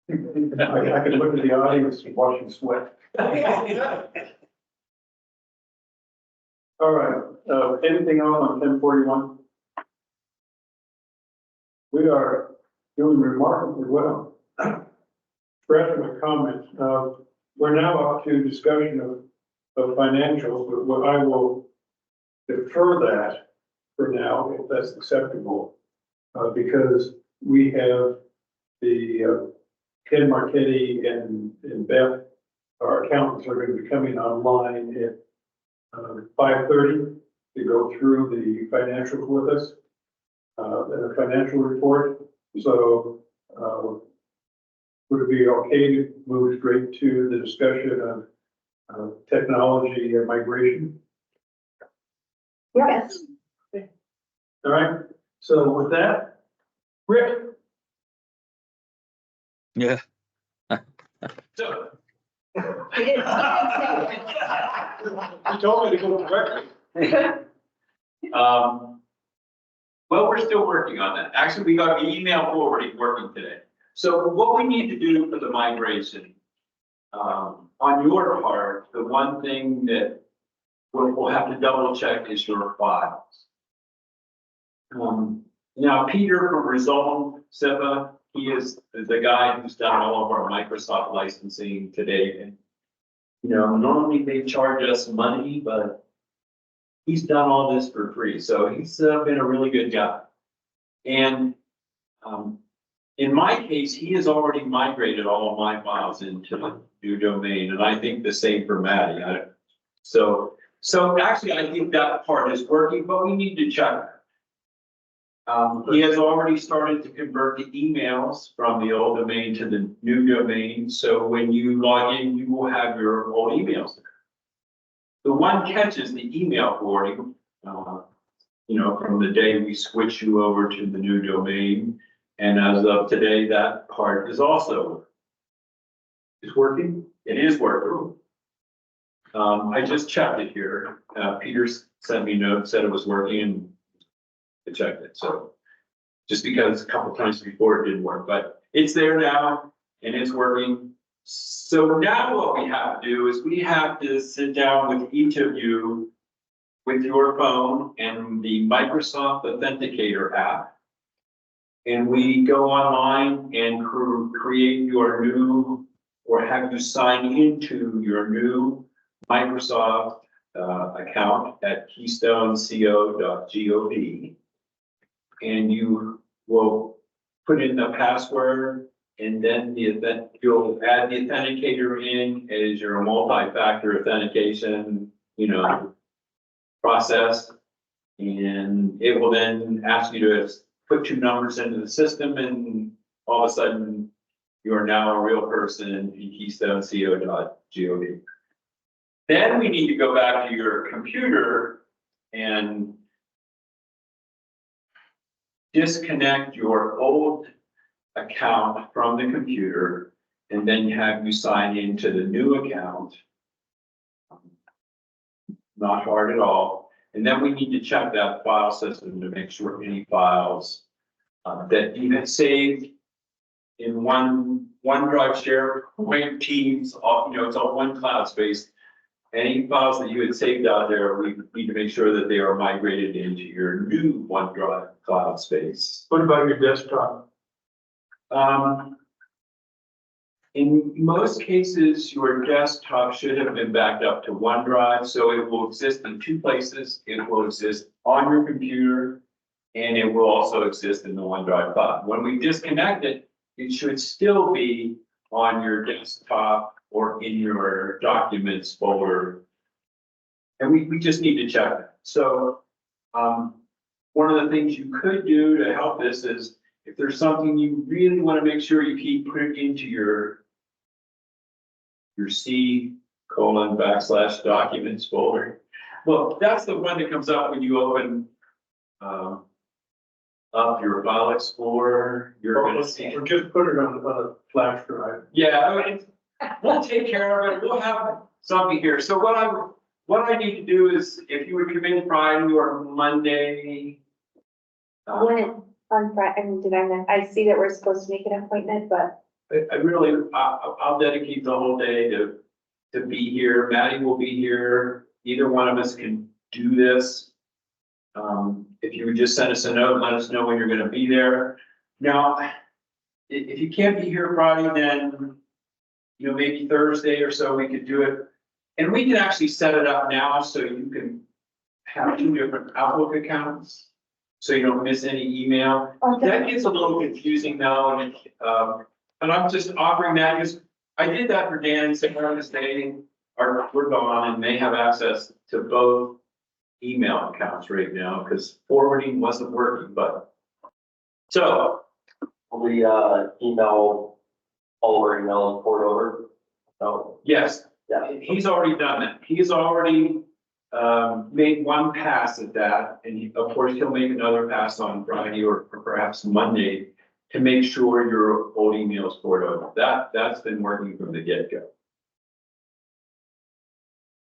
I can look at the audience and watch them sweat. All right, anything else on 1041? We are doing remarkably well. Brad, my comment, we're now up to discussion of financials, but what I will defer that for now, if that's acceptable, because we have the Ken Marchetti and Beth, our accountants, are going to be coming online at 5:30 to go through the financials with us, and the financial report. So would it be okay to move straight to the discussion of technology and migration? Yes. All right, so with that, Rick. Yeah. So. You didn't say You told me to go directly. Well, we're still working on that. Actually, we got the email forwarding working today. So what we need to do for the migration, on your part, the one thing that we'll have to double check is your files. Now, Peter from Resolve SEPA, he is the guy who's done all of our Microsoft licensing today. And, you know, normally they charge us money, but he's done all this for free. So he's been a really good guy. And in my case, he has already migrated all of my files into the new domain, and I think the same for Maddie. So actually, I think that part is working, but we need to check. He has already started to convert the emails from the old domain to the new domain, so when you log in, you will have your old emails there. The one catch is the email forwarding, from the day we switch you over to the new domain. And as of today, that part is also. It's working? It is working. I just checked it here. Peter sent me a note, said it was working, and I checked it, so. Just because a couple times before it didn't work, but it's there now and it's working. So now what we have to do is we have to sit down with each of you with your phone and the Microsoft Authenticator app. And we go online and create your new, or have you sign into your new Microsoft account at keystoneco.gov. And you will put in the password, and then you'll add the authenticator in as your multi-factor authentication, process. And it will then ask you to put 2 numbers into the system, and all of a sudden you are now a real person in keystoneco.gov. Then we need to go back to your computer and disconnect your old account from the computer, and then have you sign into the new account. Not hard at all. And then we need to check that file system to make sure any files that you had saved in OneDrive SharePoint Teams, it's all one cloud space. Any files that you had saved out there, we need to make sure that they are migrated into your new OneDrive cloud space. What about your desktop? In most cases, your desktop should have been backed up to OneDrive, so it will exist in 2 places. It will exist on your computer, and it will also exist in the OneDrive cloud. When we disconnect it, it should still be on your desktop or in your documents folder. And we just need to check that. So one of the things you could do to help this is, if there's something you really want to make sure you keep put into your C:\documents folder. Well, that's the one that comes up when you open up your file explorer. You're going to see. Or just put it on a flash drive. Yeah, we'll take care of it. We'll have something here. So what I need to do is, if you would come in Friday or Monday. When, on Friday, I see that we're supposed to make an appointment, but I'll dedicate the whole day to be here. Maddie will be here. Either one of us can do this. If you would just send us a note, let us know when you're gonna be there. Now, if you can't be here Friday, then, maybe Thursday or so, we could do it. And we can actually set it up now so you can have 2 different Outlook accounts, so you don't miss any email. That gets a little confusing now, and I'm just offering that because I did that for Dan and Sarah this day. We're gone, and they have access to both email accounts right now because forwarding wasn't working, but. So. Will we email all of our emails poured over? No. Yes, Yeah. he's already done that. He's already made one pass at that, and of course, he'll make another pass on Friday or perhaps Monday to make sure your old emails poured over. That's been working from the get-go.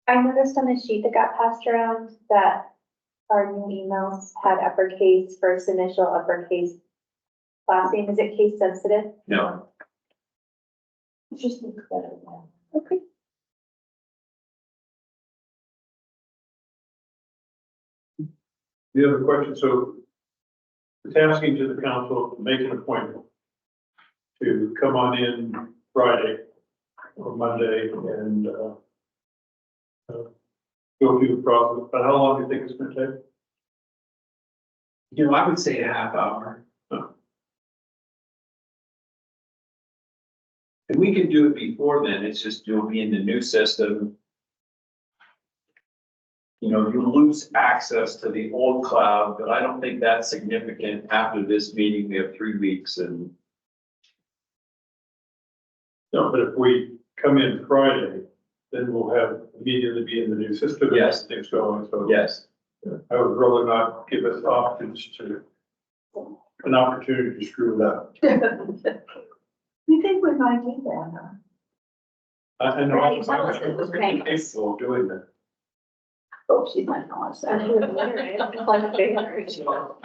I noticed on the sheet that got passed around that our new emails had uppercase, first initial, uppercase, last name. Is it case sensitive? No, Just look better now. Okay. The other question, so it's asking to the council to make an appointment to come on in Friday or Monday and go through the process. But how long do you think it's gonna take? I would say a half hour. And we can do it before then, it's just you'll be in the new system. You know, you lose access to the old cloud, but I don't think that's significant. After this meeting, we have 3 weeks and. No, but if we come in Friday, then we'll have immediately be in the new system. Yes. Things going, so. Yes. I would rather not give us options to, an opportunity to screw it up. You think we might do that, huh? I know. Right, tell us it was painless. Capable of doing that. Oh, she's not on us. I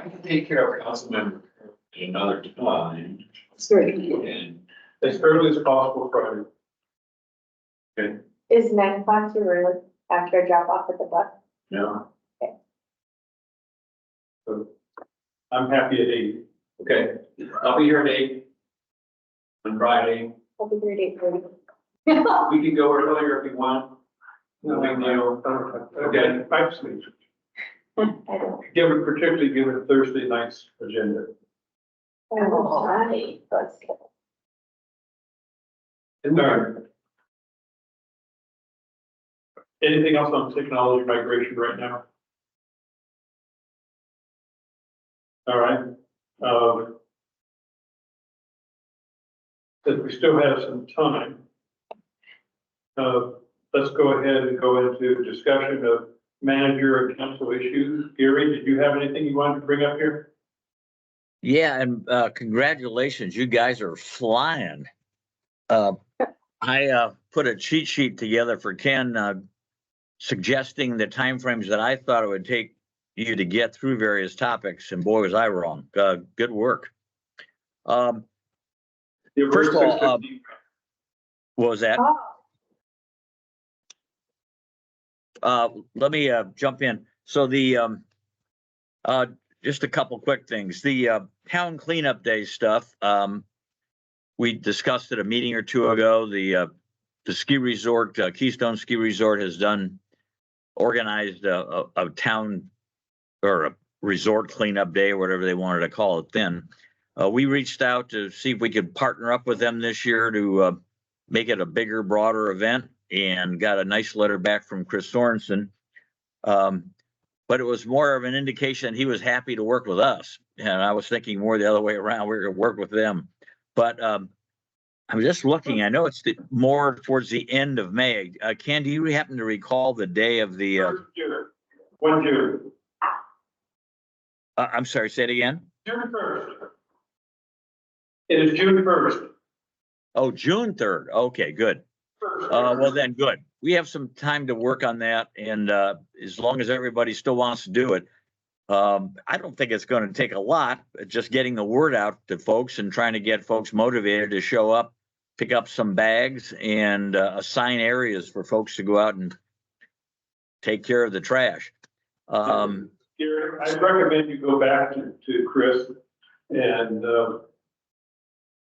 can take care of council member another time and. As early as possible Friday. Okay, Is 9 o'clock too early after a drop off at the bus? no, So I'm happy at 8. okay, I'll be here at 8. On Friday, I'll be here at 8:30. we can go earlier if you want. No big deal. Okay, I sleep. I don't. Particularly given Thursday night's agenda. Oh, right. Let's go. All right. Anything else on technology migration right now? All right. Since we still have some time, let's go ahead and go into discussion of manager and council issues. Gary, did you have anything you wanted to bring up here? Yeah, and congratulations, you guys are flying. I put a cheat sheet together for Ken, suggesting the timeframes that I thought it would take you to get through various topics, and boy, was I wrong. Good work. First of all, what was that? Let me jump in. So just a couple quick things. The town cleanup day stuff. We discussed at a meeting or two ago. The ski resort, Keystone Ski Resort, has organized a town or a resort cleanup day, or whatever they wanted to call it then. We reached out to see if we could partner up with them this year to make it a bigger, broader event, and got a nice letter back from Chris Sorensen. But it was more of an indication he was happy to work with us. And I was thinking more the other way around. We were going to work with them. But I'm just looking. I know it's more towards the end of May. Ken, do you happen to recall the day of the? 1 June. I'm sorry. Say it again. June 1st. It is June 1st. Oh, June 3rd. Okay, good. Well then, good. We have some time to work on that, and as long as everybody still wants to do it, I don't think it's going to take a lot. Just getting the word out to folks and trying to get folks motivated to show up, pick up some bags, and assign areas for folks to go out and take care of the trash. Gary, I recommend you go back to Chris and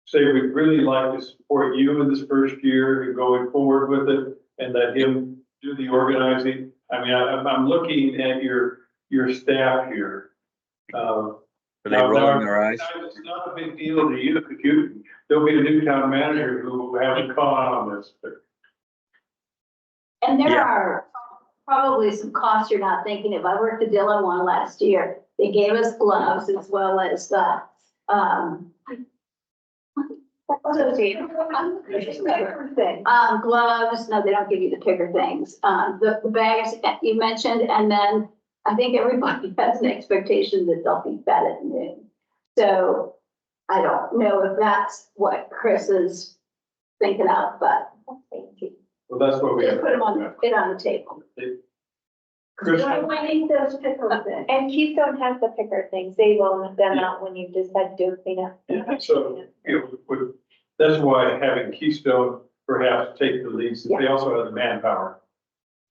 say we'd really like to support you in this first year and going forward with it, and let him do the organizing. I mean, I'm looking at your staff here. Are they rolling their eyes? It's not a big deal to you, because there'll be a new town manager who hasn't caught on this. And there Yeah. are probably some costs you're not thinking of. I worked the Dillon one last year. They gave us gloves as well as the, gloves. No, they don't give you the bigger things. The bags that you mentioned, and then I think everybody has an expectation that they'll be fed at noon. So I don't know if that's what Chris is thinking of, but Well, that's what we just have. put them on the table. Chris, I need those pickles in. And Keystone has the picker things. They loan them out when you decide to do a cleanup. yeah, so, that's why having Keystone perhaps take the lead, since they also have the manpower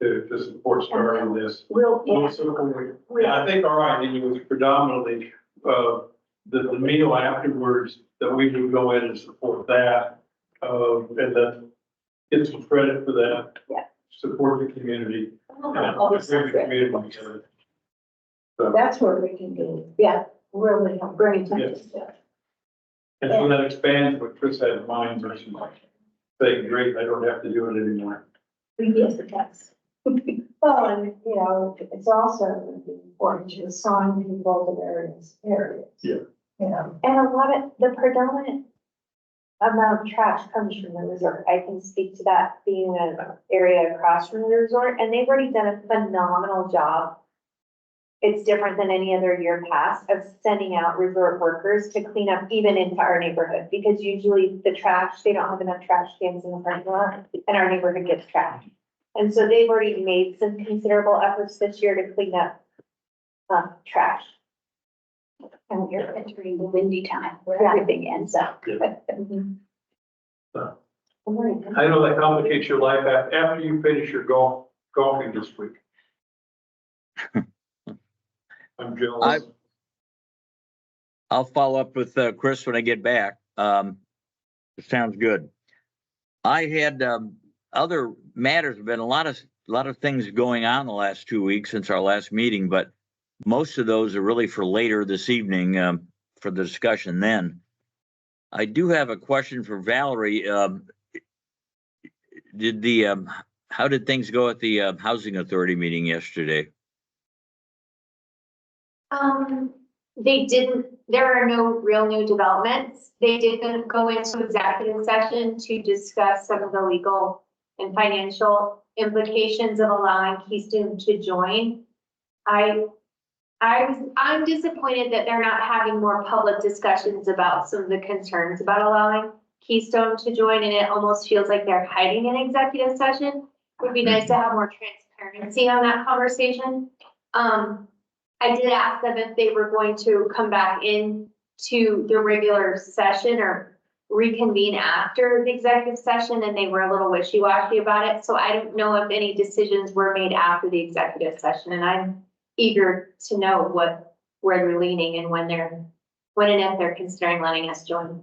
to support starting this. And I think our idea was predominantly, the meal afterwards, that we would go in and support that, and then get some credit for that. Yeah. Support the community. And All bring this the stuff, yeah. community together. So, That's what we can do. Yeah, really bring it Yes. And so that expands what Chris had in mind versus saying, great, I don't have to do it anymore. Yes, it does. Well, and, you know, it's also important to assign people to various areas. Yeah. You know, And a lot of, the predominant amount of trash comes from the resort. I can speak to that being an area across from the resort, and they've already done a phenomenal job. It's different than any other year past of sending out resort workers to clean up even into our neighborhood, because usually the trash, they don't have enough trash cans in the parking lot, and our neighborhood gets trashed. And so they've already made some considerable efforts this year to clean up, trash. And we're entering the windy time where Yeah. everything ends up. I know that complicates your life after you finish your golfing this week. I'm jealous. I'll follow up with Chris when I get back. It sounds good. I had other matters. Been a lot of things going on the last 2 weeks since our last meeting, but most of those are really for later this evening for the discussion then. I do have a question for Valerie. How did things go at the Housing Authority meeting yesterday? They didn't, there are no real new developments. They didn't go into executive session to discuss some of the legal and financial implications of allowing Keystone to join. I'm disappointed that they're not having more public discussions about some of the concerns about allowing Keystone to join, and it almost feels like they're hiding an executive session. It would be nice to have more transparency on that conversation. I did ask them if they were going to come back in to the regular session or reconvene after the executive session, and they were a little wishy-washy about it. So I don't know if any decisions were made after the executive session, and I'm eager to know where they're leaning and when and if they're considering letting us join.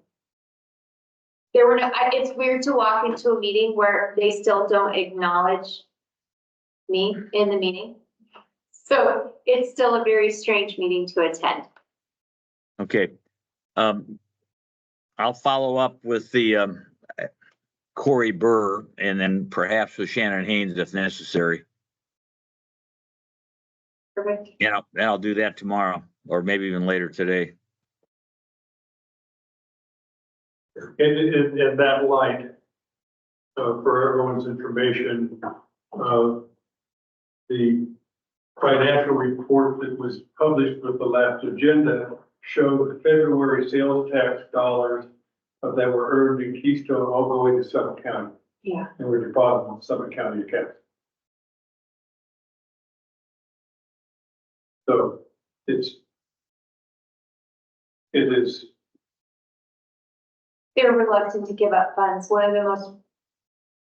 There were no, it's weird to walk into a meeting where they still don't acknowledge me in the meeting. So it's still a very strange meeting to attend. Okay. I'll follow up with the Corey Burr and then perhaps with Shannon Haynes if necessary. Perfect. Yeah, and I'll do that tomorrow or maybe even later today. In that light, for everyone's information, the financial report that was published with the last agenda showed the February sales tax dollars that were earned in Keystone all going to Summit County. Yeah. And were deposited in Summit County accounts. So it is. They're reluctant to give up funds. One of the most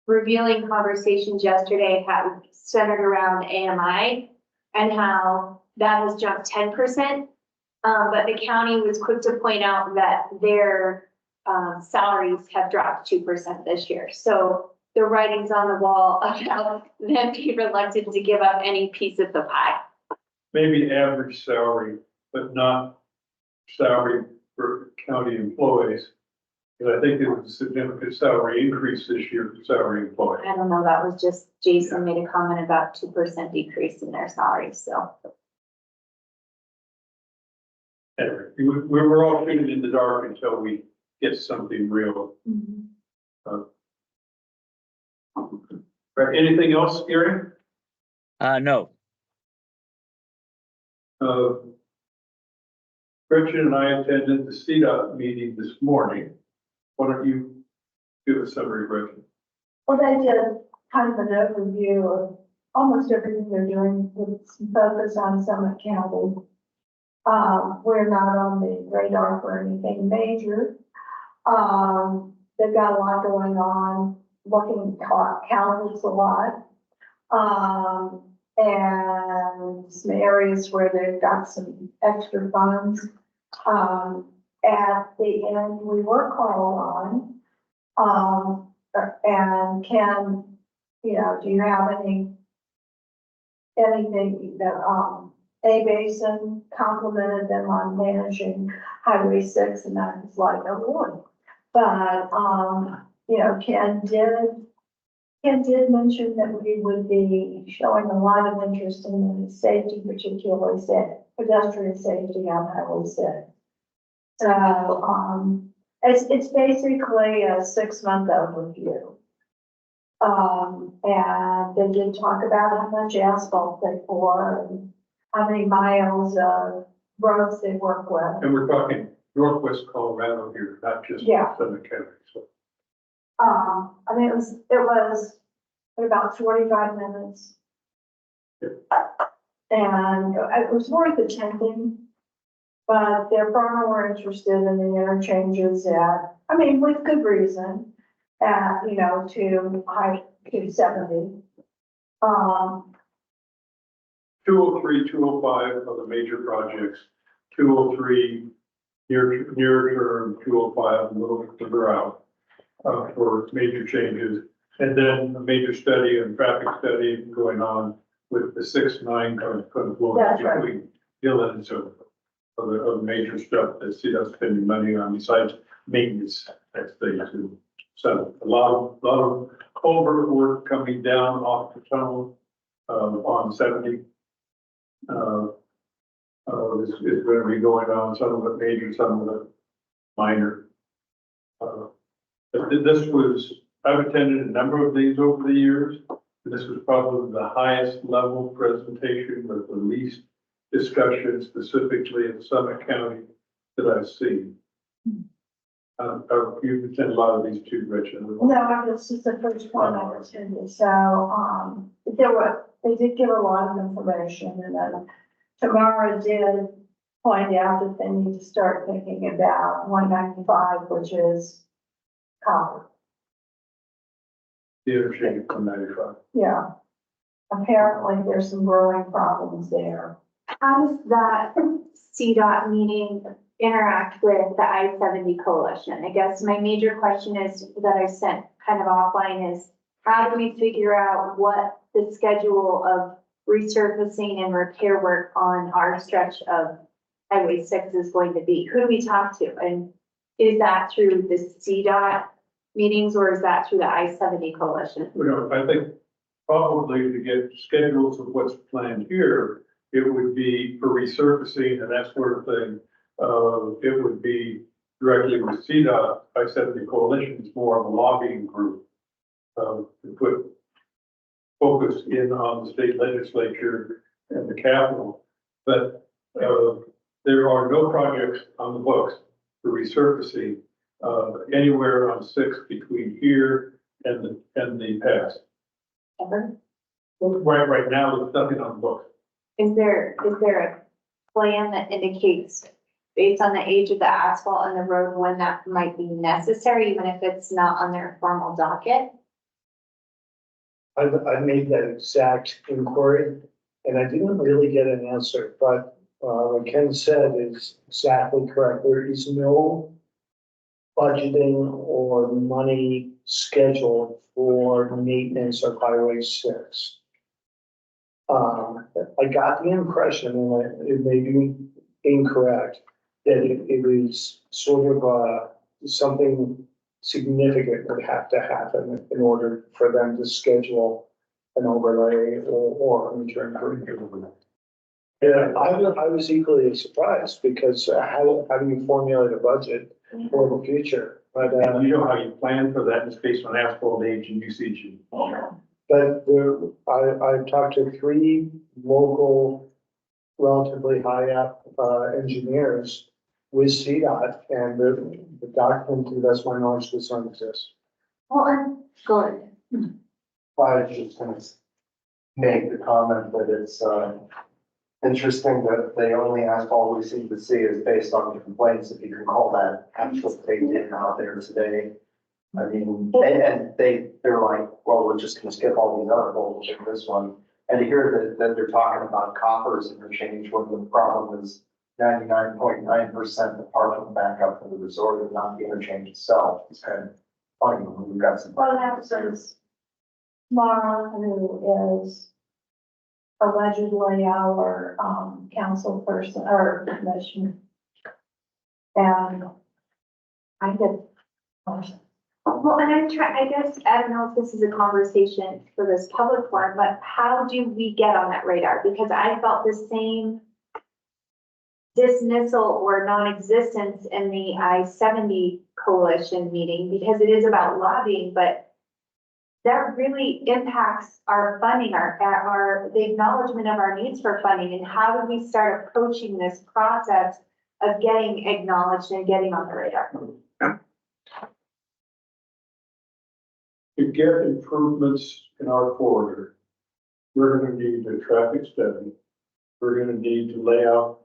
revealing conversations yesterday centered around AMI and how that has jumped 10%. But the county was quick to point out that their salaries have dropped 2% this year. So the writing's on the wall about them being reluctant to give up any piece of the pie. Maybe average salary, but not salary for county employees. Because I think there was a significant salary increase this year for salary employees. I don't know, that was just, Jason made a comment about 2% decrease in their salaries, so. Anyway, we're all shooting in the dark until we get something real. Right, anything else, Gary? No. Gretchen and I attended the CDOT meeting this morning. Why don't you give a summary, Gretchen? well, they did kind of an overview of almost everything they're doing with some focus on Summit County. We're not on the radar for anything major. They've got a lot going on, looking at counties a lot. And some areas where they've got some extra funds. At the end, we were called on, and Ken, you know, do you have anything that, A-Basin complimented them on managing Highway 6, and that was like a award. But, you know, Ken did mention that we would be showing a lot of interest in the safety, particularly pedestrian safety on Highway 6. So, it's basically a 6-month overview. And they did talk about how much asphalt they pour and how many miles of roads they work with. And we're talking northwest Colorado here, not just Yeah. Southern County, so. I mean, it was about 45 minutes. And it was worth attending, but they're far more interested in the interchanges I mean, with good reason, you know, to 70. 203, 205 are the major projects, 203 near term, 205 a little bit further out for major changes. And then a major study and traffic study going on with the 6-9 confluence That's right. between Dillon and so of the major stuff that CDOT's spending money on besides maintenance, that's thing too. So a lot of culvert work coming down off the tunnel on 70. Is going to be going on, some of it major, some of it minor. But this was, I've attended a number of these over the years. And this was probably the highest level presentation with the least discussion specifically in Summit County that I've seen. You've attended a lot of these too, Rich. No, this is the first one I attended, so, they did give a lot of information, and then Tamara did point out that they need to start thinking about 195, which is copper. The interchange from 95. Yeah. Apparently, there's some growing problems there. How does that CDOT meeting interact with the I-70 coalition? I guess my major question is that I sent kind of offline is how do we figure out what the schedule of resurfacing and repair work on our stretch of Highway 6 is going to be? Who do we talk to? And is that through the CDOT meetings or is that through the I-70 coalition? Well, I think probably to get schedules of what's planned here, it would be for resurfacing and that sort of thing. It would be directly with CDOT. I-70 coalition is more of a lobbying group to put focus in on the state legislature and the Capitol. But there are no projects on the books for resurfacing anywhere on 6 between here and the pass. Ever? Right now, there's nothing on the books. Is there a plan that indicates based on the age of the asphalt on the road when that might be necessary, even if it's not on their formal docket? I made that exact inquiry and I didn't really get an answer, but what Ken said is exactly correct. There is no budgeting or money scheduled for maintenance of Highway 6. I got the impression, and it may be incorrect, that it is sort of something significant would have to happen in order for them to schedule an overlay or a return curriculum. Yeah, I was equally as surprised because how do you formulate a budget for the future? But And you know how you plan for that is based on asphalt age and usage. but I've talked to 3 local, relatively high up engineers with CDOT, and the document, to the best of my knowledge, does not exist. Well, I'm good. I was just gonna make the comment that it's, interesting that the only asphalt we seem to see is based on the complaints, if you can call that actual data out there today. I mean, and they're like, well, we're just gonna skip all these other holes in this one. And to hear that they're talking about coppers interchange when the problem is 99.9% the parking back up to the resort and not the interchange itself. It's kind of funny when we've got some. Well, that was Mara, who is allegedly our council person or commissioner. And I get Well, and I guess, I don't know if this is a conversation for this public forum, but how do we get on that radar? Because I felt the same dismissal or non-existence in the I-70 coalition meeting, because it is about lobbying, but that really impacts our funding, the acknowledgement of our needs for funding, and how do we start approaching this process of getting acknowledged and getting on the radar? To get improvements in our corridor, we're gonna need a traffic study. We're gonna need to lay out,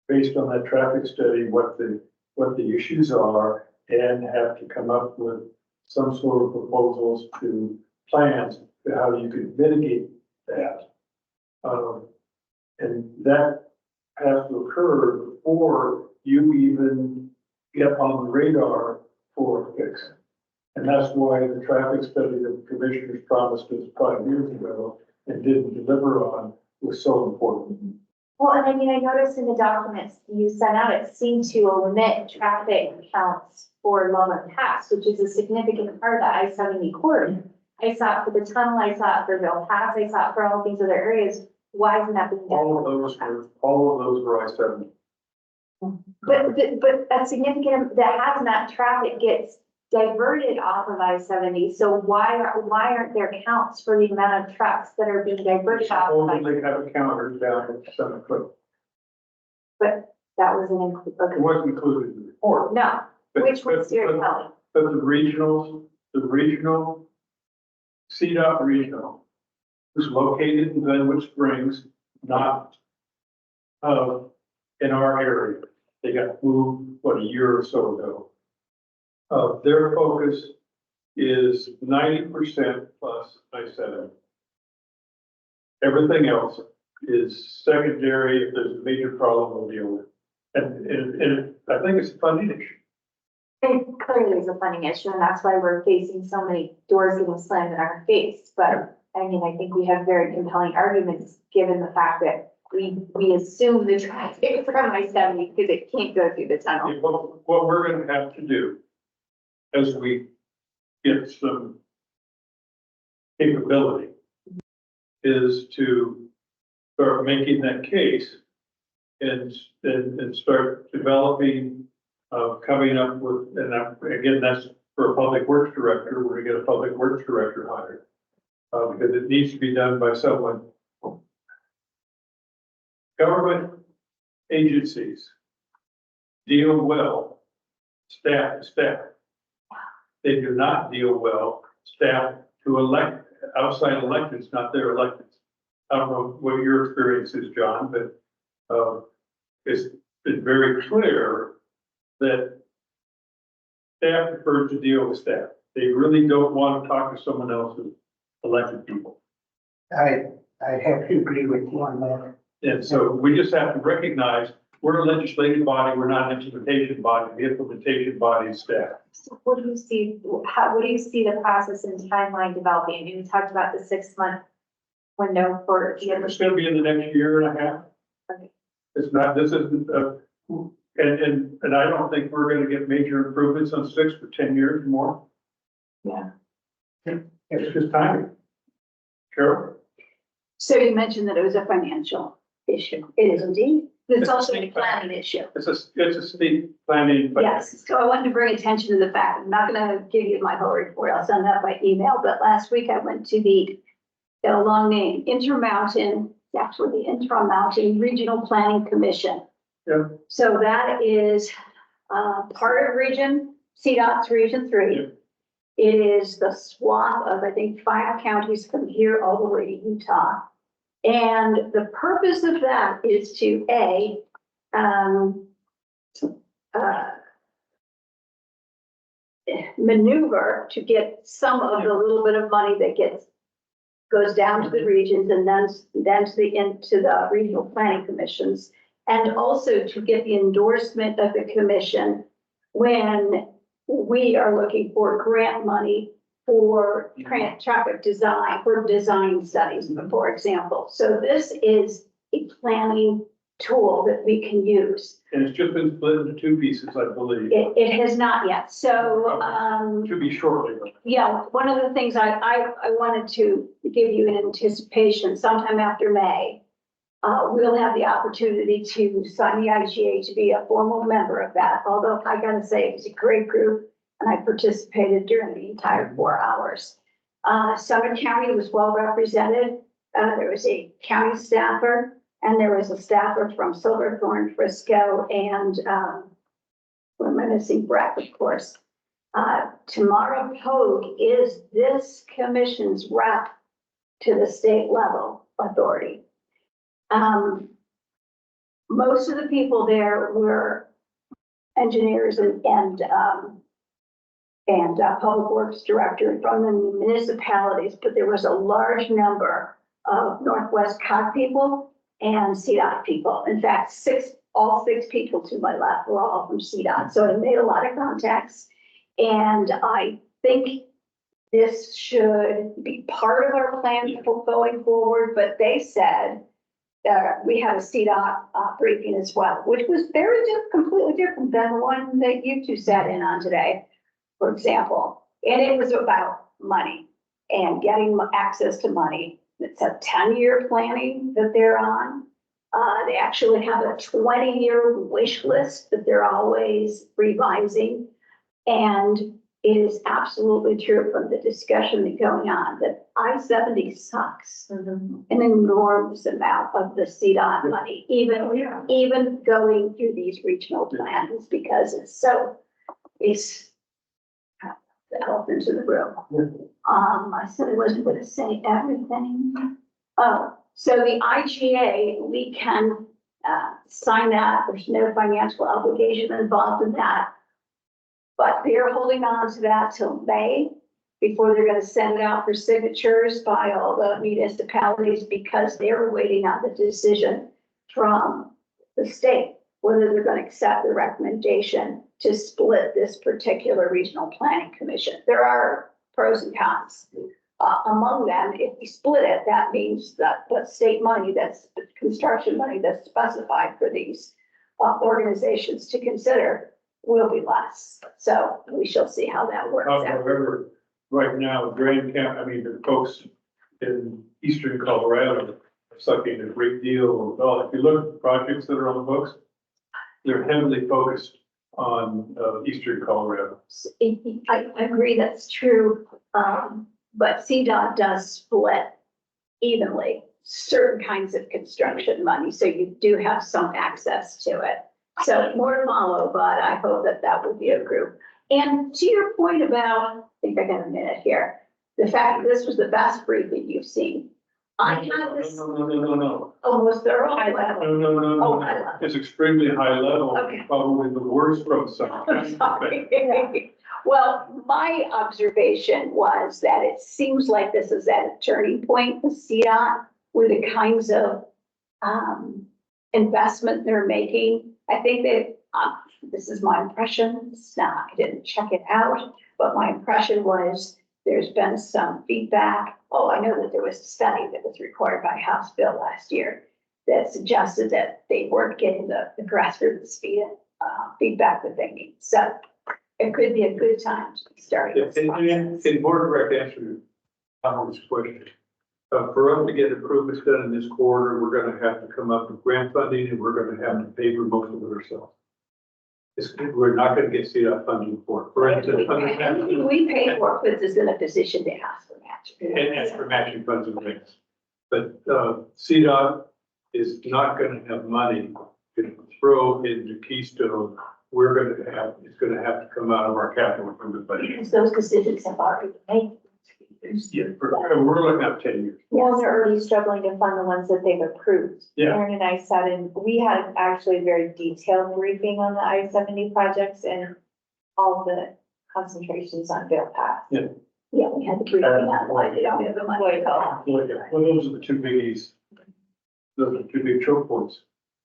based on that traffic study, what the issues are, and have to come up with some sort of proposals to plans to how you could mitigate that. And that has to occur before you even get on the radar for a fix. And that's why the traffic study that the commissioners promised us 5 years ago and didn't deliver on was so important. Well, and I mean, I noticed in the documents you sent out, it seemed to omit traffic counts for Loveland Pass, which is a significant part of the I-70 corridor. I saw it for the tunnel, I saw it for Bill Pass, I saw it for all these other areas. Why isn't that being done? All of those were I-70. But a significant, that hazmat traffic gets diverted off of I-70, so why aren't there counts for the amount of trucks that are being diverted off of I-70? Only have a counter down at 7 foot. But that wasn't It included, wasn't included in the report. no, But- which was your but- telling. But the regional, CDOT regional, was located in Glenwood Springs, not, in our area. They got moved, a year or so ago. Their focus is 90% plus I-70. Everything else is secondary. If there's a major problem, we'll deal with it. And I think it's a funding issue. It clearly is a funding issue, and that's why we're facing so many doors getting slammed in our face. But I mean, I think we have very compelling arguments, given the fact that we assume the traffic from I-70 because it can't go through the tunnel. What we're gonna have to do as we get some capability is to start making that case and start developing, coming up with, and again, that's for a public works director. We're gonna get a public works director hired. Because it needs to be done by someone. Government agencies deal well, staff to staff. They do not deal well, staff to outside electeds, not their electeds. I don't know what your experience is, John, but, it's been very clear that staff prefers to deal with staff. They really don't want to talk to someone else's elected people. I have to agree with you on that. And so we just have to recognize we're a legislative body, we're not an implementation body. The implementation body is staff. So what do you see, what do you see the process and timeline developing? You talked about the 6-month window for. It's gonna be in the next year and a half. Okay. It's not, this isn't, and I don't think we're gonna get major improvements on 6 for 10 years or more. Yeah. It's just timing. Carol? So you mentioned that it was a financial issue. It is indeed. It's also a planning issue. It's a state planning. but- Yes, so I wanted to bring attention to the fact, I'm not gonna give you my whole report, I'll send that by email, but last week I went to got a long name, Intermountain, actually the Intermountain Regional Planning Commission. Yeah. So that is, part of CDOT's Region 3. Yeah. It is the swath of, I think, 5 counties from here all the way to Utah. And the purpose of that is to, maneuver to get some of the little bit of money that goes down to the regions and then to the regional planning commissions. And also to get the endorsement of the commission when we are looking for grant money for traffic design, for design studies, for example. So this is a planning tool that we can use. And it's just been split into two pieces, I believe. It has not yet. So, Should be shortly. yeah, one of the things I wanted to give you an anticipation sometime after May. We'll have the opportunity to sign the IGA to be a formal member of that, although I gotta say, it was a great group and I participated during the entire 4 hours. Summit County was well represented. There was a county staffer and there was a staffer from Silverthorne, Frisco, and what am I missing? Breck, of course. Tamara Pogue is this commission's rep to the state level authority. Most of the people there were engineers and public works director from the municipalities, but there was a large number of Northwest COG people and CDOT people. In fact, all six people to my left were all from CDOT, so I made a lot of contacts. And I think this should be part of our plan for going forward, but they said we had a CDOT briefing as well, which was completely different than the one that you two sat in on today, for example. And it was about money and getting access to money. It's a 10-year planning that they're on. They actually have a 20-year wish list that they're always revising. And it is absolutely true from the discussion that's going on that I-70 sucks an enormous amount of the CDOT money, even going through these regional plans, because it's the elephant in the room. I said I wasn't going to say everything. Oh, so the IGA, we can sign that. There's no financial obligation involved in that. But they're holding on to that till May before they're going to send it out for signatures by all the municipalities, because they're waiting on the decision from the state, whether they're going to accept the recommendation to split this particular regional planning commission. There are pros and cons. Among them, if we split it, that means that the state money, that's the construction money that's specified for these organizations to consider, will be less. So we shall see how that works out. However, right now, the folks in eastern Colorado are sucking a great deal. Well, if you look at the projects that are on the books, they're heavily focused on eastern Colorado. I agree, that's true. But CDOT does split evenly certain kinds of construction money, so you do have some access to it. So more to follow, but I hope that will be a group. And to your point about, I think I got a minute here, the fact that this was the best briefing you've seen. I had this. No. Almost thorough. High level. No. Oh, high level. It's extremely high level, Okay. probably the worst from some. I'm sorry. Well, my observation was that it seems like this is at a turning point with CDOT, with the kinds of investment they're making. I think that this is my impression. It's not, I didn't check it out, but my impression was there's been some feedback. Oh, I know that there was a study that was required by House Bill last year that suggested that they weren't getting the grassroots feedback that they need. So it could be a good time to be starting this process. In more direct answer to Tom's question, for us to get improvements done in this quarter, we're gonna have to come up with grant funding and we're gonna have to pay for most of it ourselves. We're not gonna get CDOT funding for it. For instance, Anything we pay for puts us in a position to ask for matching. and ask for matching funds and things. But CDOT is not gonna have money to throw into Keystone. It's gonna have to come out of our capital improvement budget. Because those decisions have already been made. Yeah, we're looking at 10 years. Well, they're already struggling to fund the ones that they've approved. Yeah. Aaron and I sat in, we had actually a very detailed briefing on the I-70 projects and all the concentrations on Vail Pass. Yeah. Yeah, we had the briefing on why they don't have the money. Well, those are the two biggies. Those are two big choke points.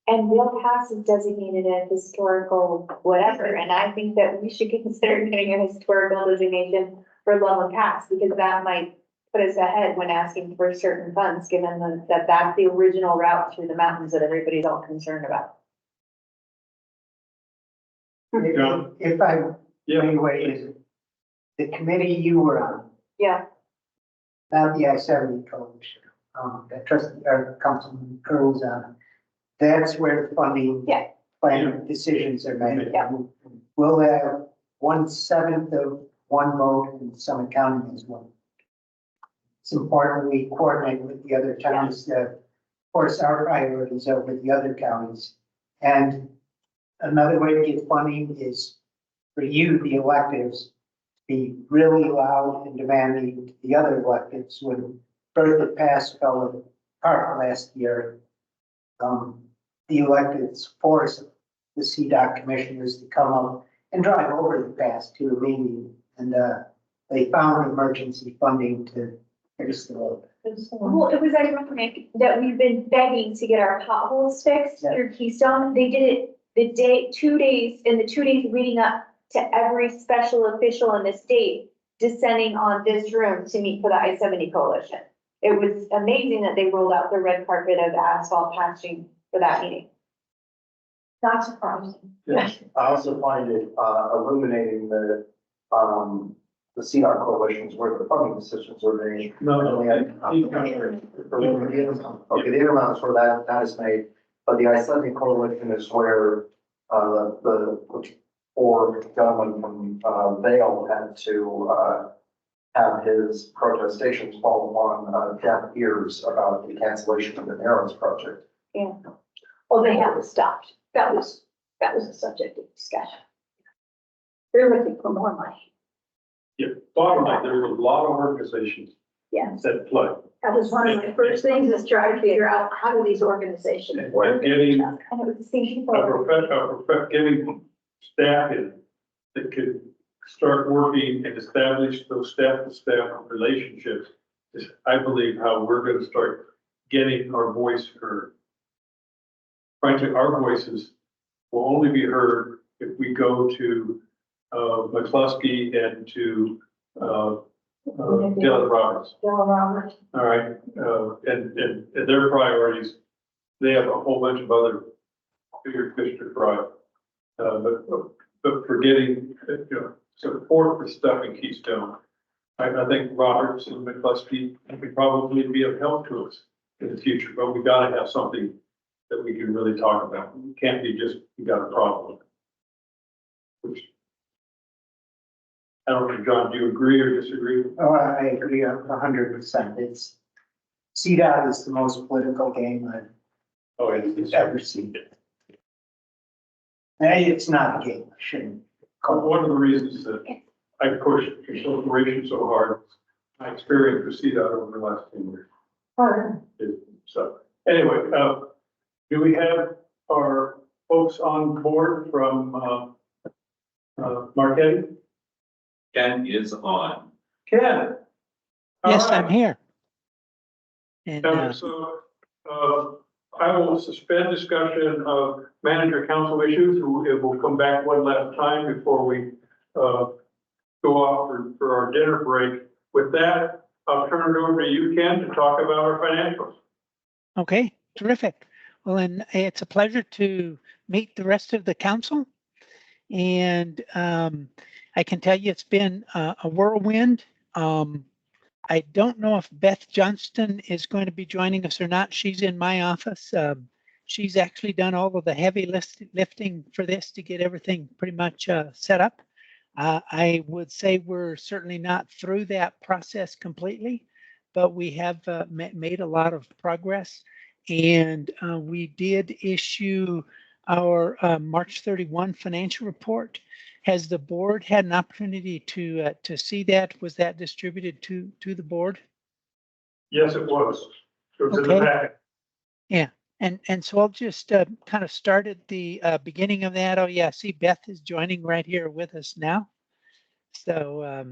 And Vail Pass is designated a historical whatever, and I think that we should consider getting a historical designation for Loveland Pass, because that might put us ahead when asking for certain funds, given that that's the original route through the mountains that everybody's all concerned about. Yeah. If I, Yeah. anyway, is the committee you were on, Yeah, not the I-70 coalition, that Councilman Curl's on, that's where funding. Yeah. Plan decisions are made. Yeah. We'll have 1/7 of one vote in Summit County as well. It's important we coordinate with the other towns that, of course, our priorities are with the other counties. And another way to get funding is for you, the electives, to be really loud and demanding to the other electives. When Bertha Pass fell apart last year, the electeds forced the CDOT commissioners to come up and drive over the pass to a meeting. And they found emergency funding to fix the road. well, it was ironic that we've been begging to get our potholes fixed Yeah. through Keystone. They did it the day, 2 days, in the 2 days leading up to every special official in the state descending on this room to meet for the I-70 coalition. It was amazing that they rolled out the red carpet of asphalt patching for that meeting. Not surprising. Yeah. I also find it illuminating the CDOT coalitions where the funding decisions were made. No, Okay, the intermounts where that is made, but the I-70 coalition is where the four gentlemen from Vail had to have his protestations fall upon deaf ears about the cancellation of the Narrows project. Well, they haven't stopped. That was a subject of discussion. They're looking for more money. Yeah, bottom line, there's a lot of organizations Yes. that play. That was one of my first things, is try to figure out how do these organizations And work. getting And it was the same people. getting staff in that could start working and establish those staff-to-staff relationships is, I believe, how we're gonna start getting our voice heard. Frankly, our voices will only be heard if we go to, McCluskey and to, Dylan Roberts. Bill Roberts. All right, and their priorities, they have a whole bunch of other bigger fish to fry. But for getting, support for stuff in Keystone, I think Roberts and McCluskey could probably be of help to us in the future, but we gotta have something that we can really talk about. It can't be just, we got a problem. Which, I don't know, John, do you agree or disagree? Oh, I agree 100%. It's, CDOT is the most political game I've Oh, it's ever seen. And it's not a game, I shouldn't call it. one of the reasons that I pushed incorporation so hard, I experienced with CDOT over the last 10 years. So, anyway, do we have our folks on board from, Marquette? Ken is on. Ken? Yes, I'm here. And, So, I will suspend discussion of manager council issues. It will come back one last time before we, go off for our dinner break. With that, I'll turn it over to you, Ken, to talk about our financials. okay, terrific. Well, and it's a pleasure to meet the rest of the council. And I can tell you it's been a whirlwind. I don't know if Beth Johnston is going to be joining us or not. She's in my office. She's actually done all of the heavy lifting for this to get everything pretty much set up. I would say we're certainly not through that process completely, but we have made a lot of progress. And we did issue our March 31 financial report. Has the board had an opportunity to see that? Was that distributed to the board? Yes, it was. It was in the Okay. packet. Yeah, and so I'll just kind of start at the beginning of that. Oh yeah, see Beth is joining right here with us now. So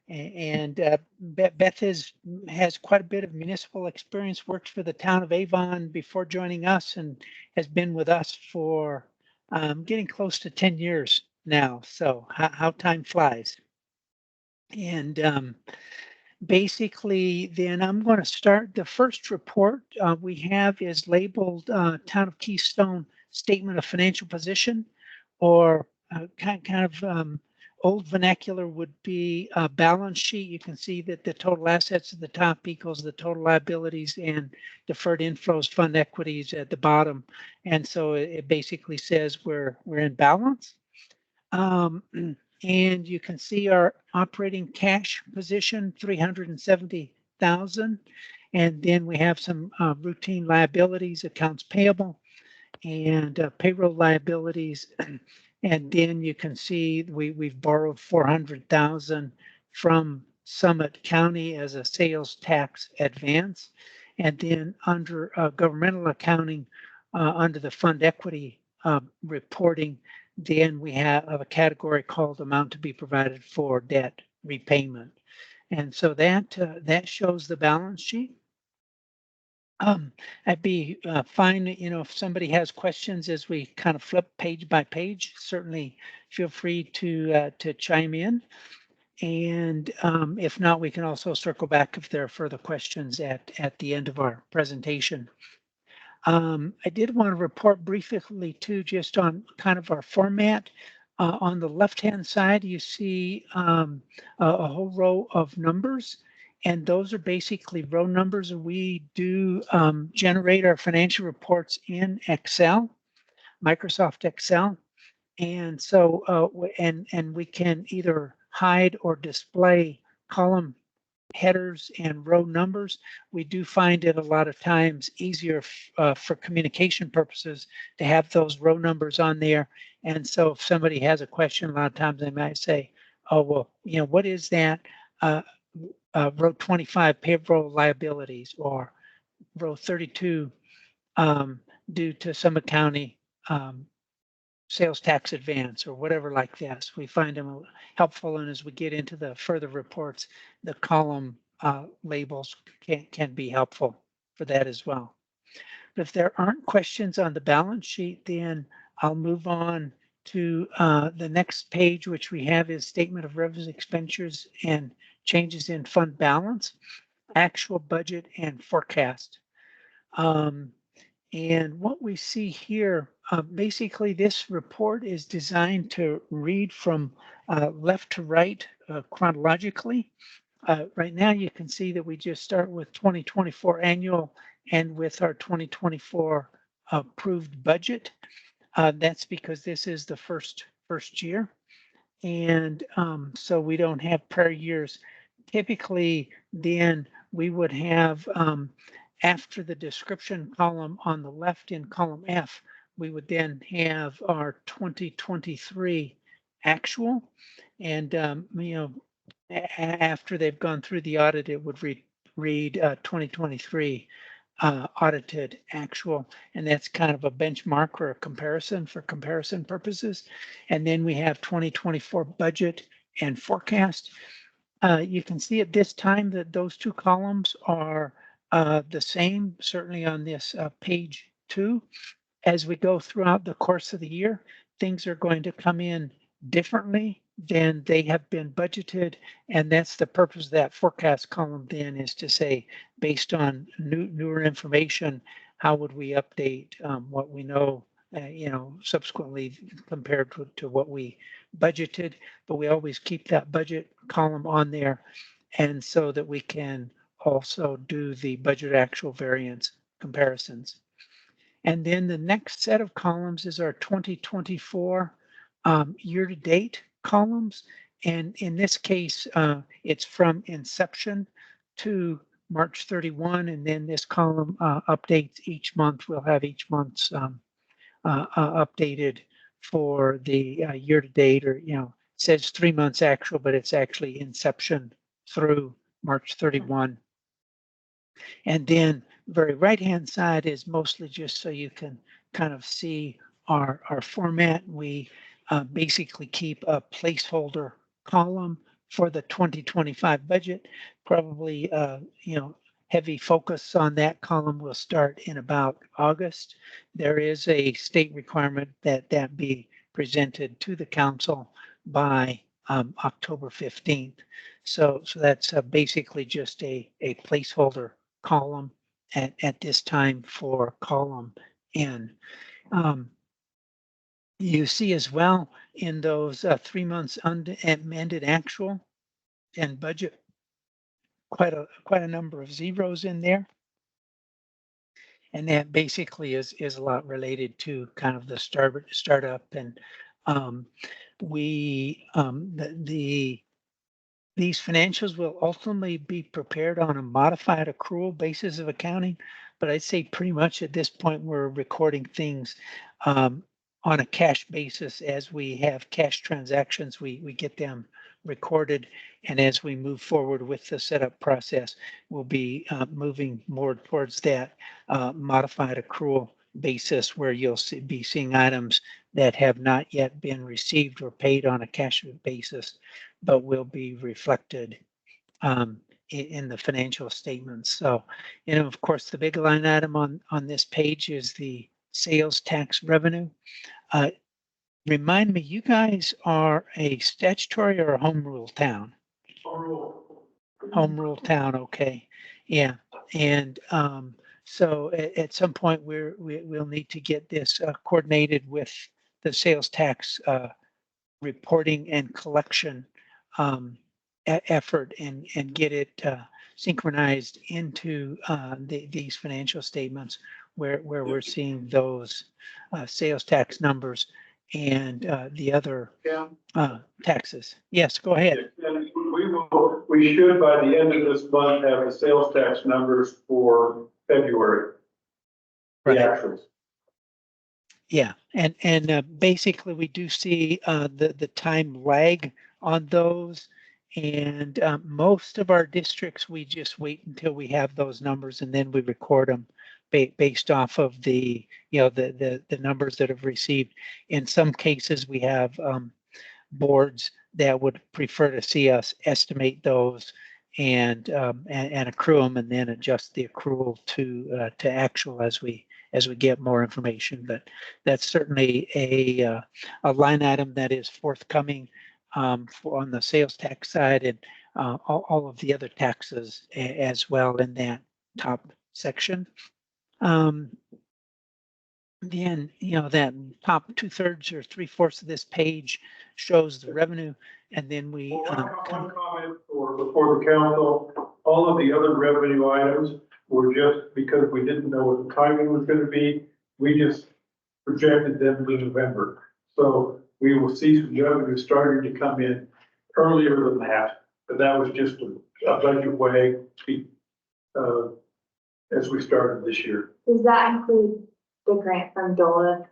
Beth has quite a bit of municipal experience. Worked for the town of Avon before joining us, and has been with us for getting close to 10 years now. So how time flies. And basically, then I'm going to start. The first report we have is labeled Town of Keystone Statement of Financial Position, or kind of old vernacular would be a balance sheet. You can see that the total assets at the top equals the total liabilities and deferred inflows, fund equities at the bottom. And so it basically says we're in balance. And you can see our operating cash position, 370,000. And then we have some routine liabilities, accounts payable, and payroll liabilities. And then you can see we've borrowed 400,000 from Summit County as a sales tax advance. And then under governmental accounting, under the fund equity reporting, then we have a category called amount to be provided for debt repayment. And so that shows the balance sheet. I'd be fine, if somebody has questions as we kind of flip page by page, certainly feel free to chime in. And if not, we can also circle back if there are further questions at the end of our presentation. I did want to report briefly too, just on kind of our format. On the left-hand side, you see a whole row of numbers, and those are basically row numbers. We do generate our financial reports in Excel, Microsoft Excel. And so, and we can either hide or display column headers and row numbers. We do find it a lot of times easier for communication purposes to have those row numbers on there. And so if somebody has a question, a lot of times they might say, oh, well, what is that? Row 25 payroll liabilities, or row 32 due to Summit County sales tax advance, or whatever like this. We find them helpful, and as we get into the further reports, the column labels can be helpful for that as well. But if there aren't questions on the balance sheet, then I'll move on to the next page, which we have is statement of revenues, expenditures, and changes in fund balance, actual budget, and forecast. And what we see here, basically this report is designed to read from left to right chronologically. Right now you can see that we just start with 2024 annual and with our 2024 approved budget. That's because this is the first year. And so we don't have prior years. Typically, then we would have, after the description column on the left in column F, we would then have our 2023 actual. And, after they've gone through the audit, it would read 2023 audited actual, and that's kind of a benchmark or a comparison for comparison purposes. And then we have 2024 budget and forecast. You can see at this time that those two columns are the same, certainly on this page 2. As we go throughout the course of the year, things are going to come in differently than they have been budgeted. And that's the purpose of that forecast column then, is to say, based on newer information, how would we update what we know, subsequently compared to what we budgeted. But we always keep that budget column on there, and so that we can also do the budget actual variance comparisons. And then the next set of columns is our 2024 year-to-date columns. And in this case, it's from inception to March 31. And then this column updates each month. We'll have each month's updated for the year-to-date, or, it says 3 months actual, but it's actually inception through March 31. And then very right-hand side is mostly just so you can kind of see our format. We basically keep a placeholder column for the 2025 budget. Probably, heavy focus on that column will start in about August. There is a state requirement that be presented to the council by October 15th. So that's basically just a placeholder column at this time for column N. You see as well in those 3 months amended actual and budget, quite a number of zeros in there. And that basically is a lot related to kind of the startup and these financials will ultimately be prepared on a modified accrual basis of accounting, but I'd say pretty much at this point, we're recording things on a cash basis. As we have cash transactions, we get them recorded. And as we move forward with the setup process, we'll be moving more towards that modified accrual basis where you'll be seeing items that have not yet been received or paid on a cash basis, but will be reflected in the financial statements. So, of course, the big line item on this page is the sales tax revenue. Remind me, you guys are a statutory or a home rule town? Home rule town, okay. Yeah, and so at some point we'll need to get this coordinated with the sales tax reporting and collection effort and get it synchronized into these financial statements where we're seeing those sales tax numbers and the other taxes. Yes, go ahead. And we should, by the end of this month, have the sales tax numbers for February. The actuals. Yeah, and basically we do see the time lag on those, and most of our districts we just wait until we have those numbers and then we record them based off of the the numbers that have received. In some cases, we have boards that would prefer to see us estimate those and accrue them, and then adjust the accrual to actual as we get more information. But that's certainly a line item that is forthcoming on the sales tax side, and all of the other taxes as well in that top section. Then, that top 2/3 or 3/4 of this page shows the revenue, and then we One comment before the council, all of the other revenue items were just because we didn't know what the timing was gonna be. We just projected them to November. So we will see some revenue starting to come in earlier than that, but that was just a budget way as we started this year. Does that include the grant from DOLA?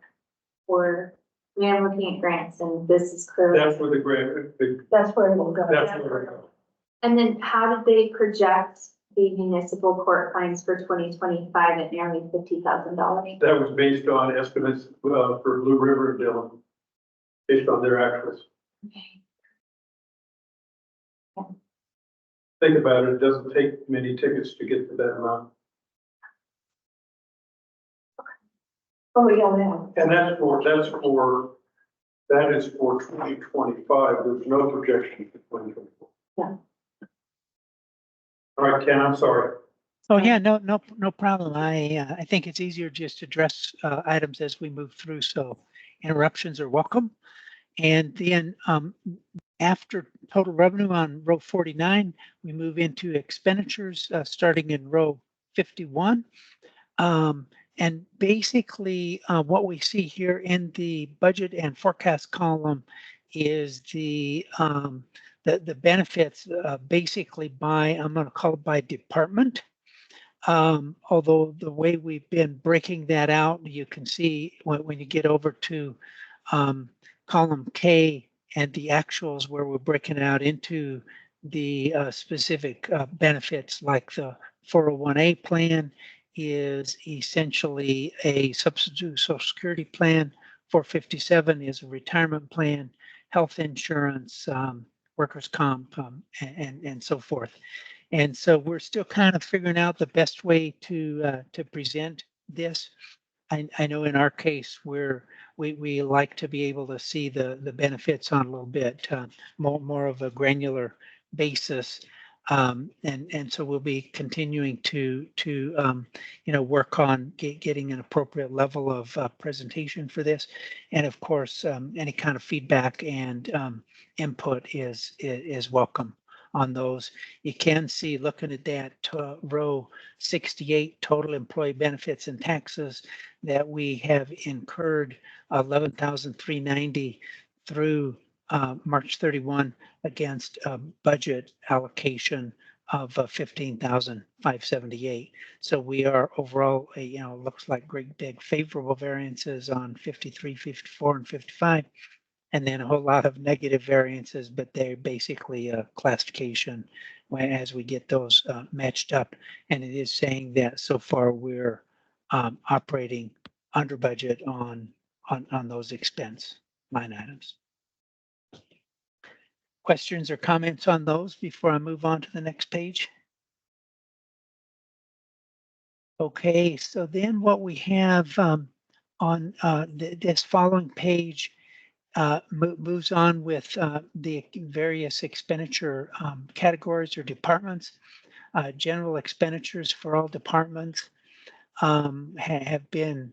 Or, I'm looking at grants and this is clearly. That's where the grant, That's where it will go. that's where it goes. And then how did they project the municipal court fines for 2025 at nearly $50,000? That was based on estimates for Blue River and Dillon, based on their actuals. Okay. Think about it, it doesn't take many tickets to get to that amount. Oh, we don't know. And that is for 2025. There's no projection for 2024. Yeah. All right, Ken, I'm sorry. Oh yeah, no problem. I think it's easier just to address items as we move through, so interruptions are welcome. And then after total revenue on row 49, we move into expenditures starting in row 51. And basically what we see here in the budget and forecast column is the benefits basically by, I'm going to call it by department. Although the way we've been breaking that out, you can see when you get over to column K and the actuals where we're breaking it out into the specific benefits, like the 401A plan is essentially a substitute Social Security plan. 457 is a retirement plan, health insurance, workers' comp, and so forth. And so we're still kind of figuring out the best way to present this. I know in our case we like to be able to see the benefits on a little bit more of a granular basis. And so we'll be continuing to work on getting an appropriate level of presentation for this. And of course, any kind of feedback and input is welcome on those. You can see, looking at that row 68, total employee benefits and taxes, that we have incurred 11,390 through March 31 against a budget allocation of 15,578. So we are overall, looks like great big favorable variances on 53, 54, and 55, and then a whole lot of negative variances, but they're basically a classification as we get those matched up. And it is saying that so far we're operating under budget on those expense line items. Questions or comments on those before I move on to the next page? Okay, so then what we have on this following page moves on with the various expenditure categories or departments. General expenditures for all departments have been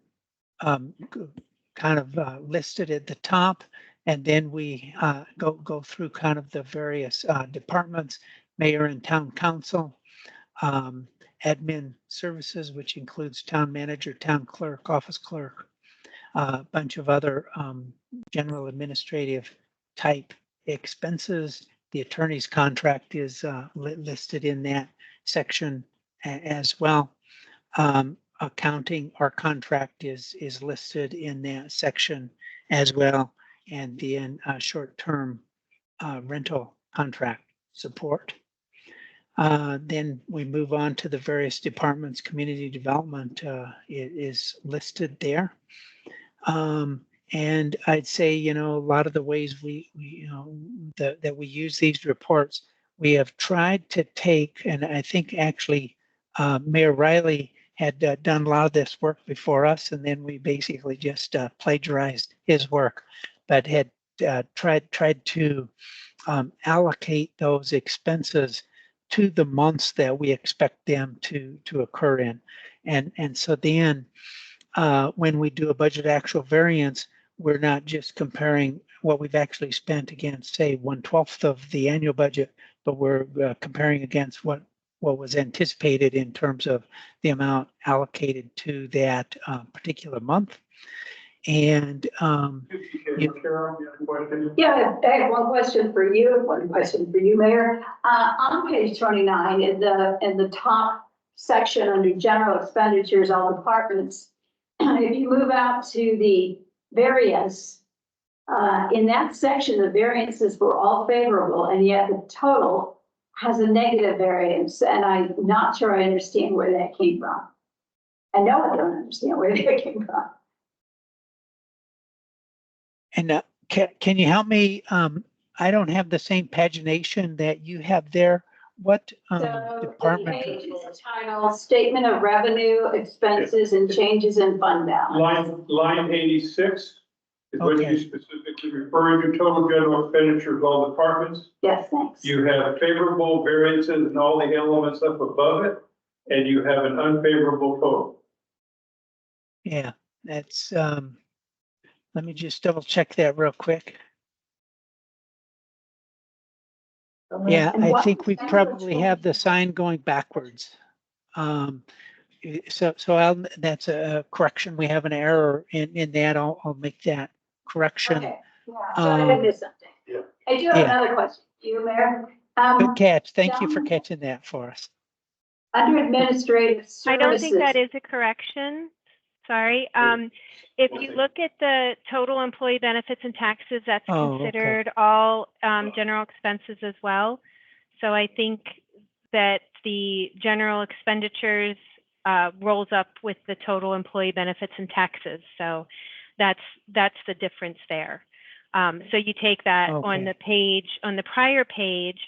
kind of listed at the top, and then we go through kind of the various departments, mayor and town council, admin services, which includes town manager, town clerk, office clerk, a bunch of other general administrative type expenses. The attorney's contract is listed in that section as well. Accounting, our contract is listed in that section as well, and then short-term rental contract support. Then we move on to the various departments. Community development is listed there. And I'd say, a lot of the ways that we use these reports, we have tried to take, and I think actually Mayor Riley had done a lot of this work before us, and then we basically just plagiarized his work, but had tried to allocate those expenses to the months that we expect them to occur in. And so then when we do a budget actual variance, we're not just comparing what we've actually spent against, say, 1/12 of the annual budget, but we're comparing against what was anticipated in terms of the amount allocated to that particular month. And Yeah, I have one question for you, Mayor. On page 29, in the top section under general expenditures, all departments, if you move out to the variance, in that section, the variances were all favorable, and yet the total has a negative variance, and I'm not sure I understand where that came from. I know I don't understand where that came from. And can you help me? I don't have the same pagination that you have there. What So department? the page is titled Statement of Revenue, Expenses, and Changes in Fund Balance. Line 86 is what Okay. you specifically referring to, total general expenditures of all departments. Yes, thanks. You have favorable variances and all the elements up above it, and you have an unfavorable total. Yeah, that's, let me just double check that real quick. Yeah, And I what think we percentage probably was- have the sign going backwards. So that's a correction. We have an error in that. I'll make that correction. Okay, so I did miss something. Yeah. I do have Yeah. another question for you, Mayor. Good catch. Thank you for down- catching that for us. Under administrative services. I don't think that is a correction. Sorry. If you look at the total employee benefits and taxes, that's Oh, okay. considered all general expenses as well. So I think that the general expenditures rolls up with the total employee benefits and taxes. So that's the difference there. So you take that on Okay. the page, on the prior page,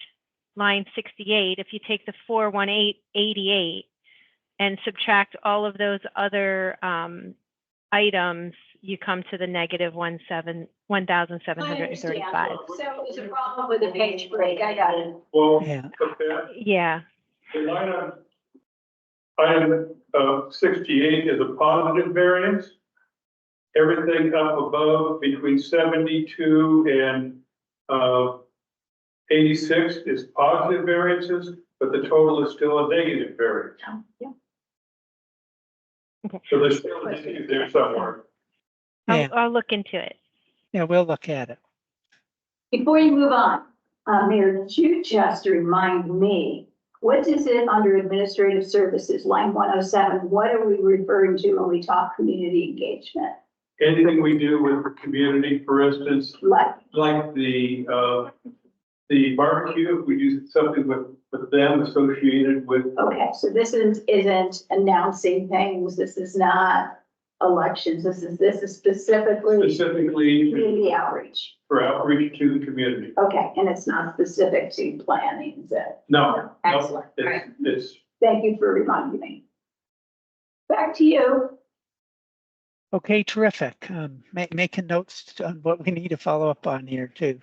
line 68, if you take the 41888 and subtract all of those other items, you come to the negative 1,735. So it was a problem with the page break, I got it. Well, Yeah. okay, Yeah, the item 68 is a positive variance. Everything up above between 72 and 86 is positive variances, but the total is still a negative variance. Yeah. Okay. So there's still an issue there somewhere. Yeah, I'll look into it. yeah, we'll look at it. Before you move on, Mayor, could you just remind me, what is it under administrative services, line 107? What are we referring to when we talk community engagement? Anything we do with the community, for instance, Like, like the barbecue, if we do something with them associated with, okay, so this isn't announcing things. This is not elections. This is specifically specifically community outreach. for outreach to the community. Okay, and it's not specific to planning, is it? No, Excellent. All right. it's, Thank you for reminding me. Back to you. Okay, terrific. Making notes on what we need to follow up on here too.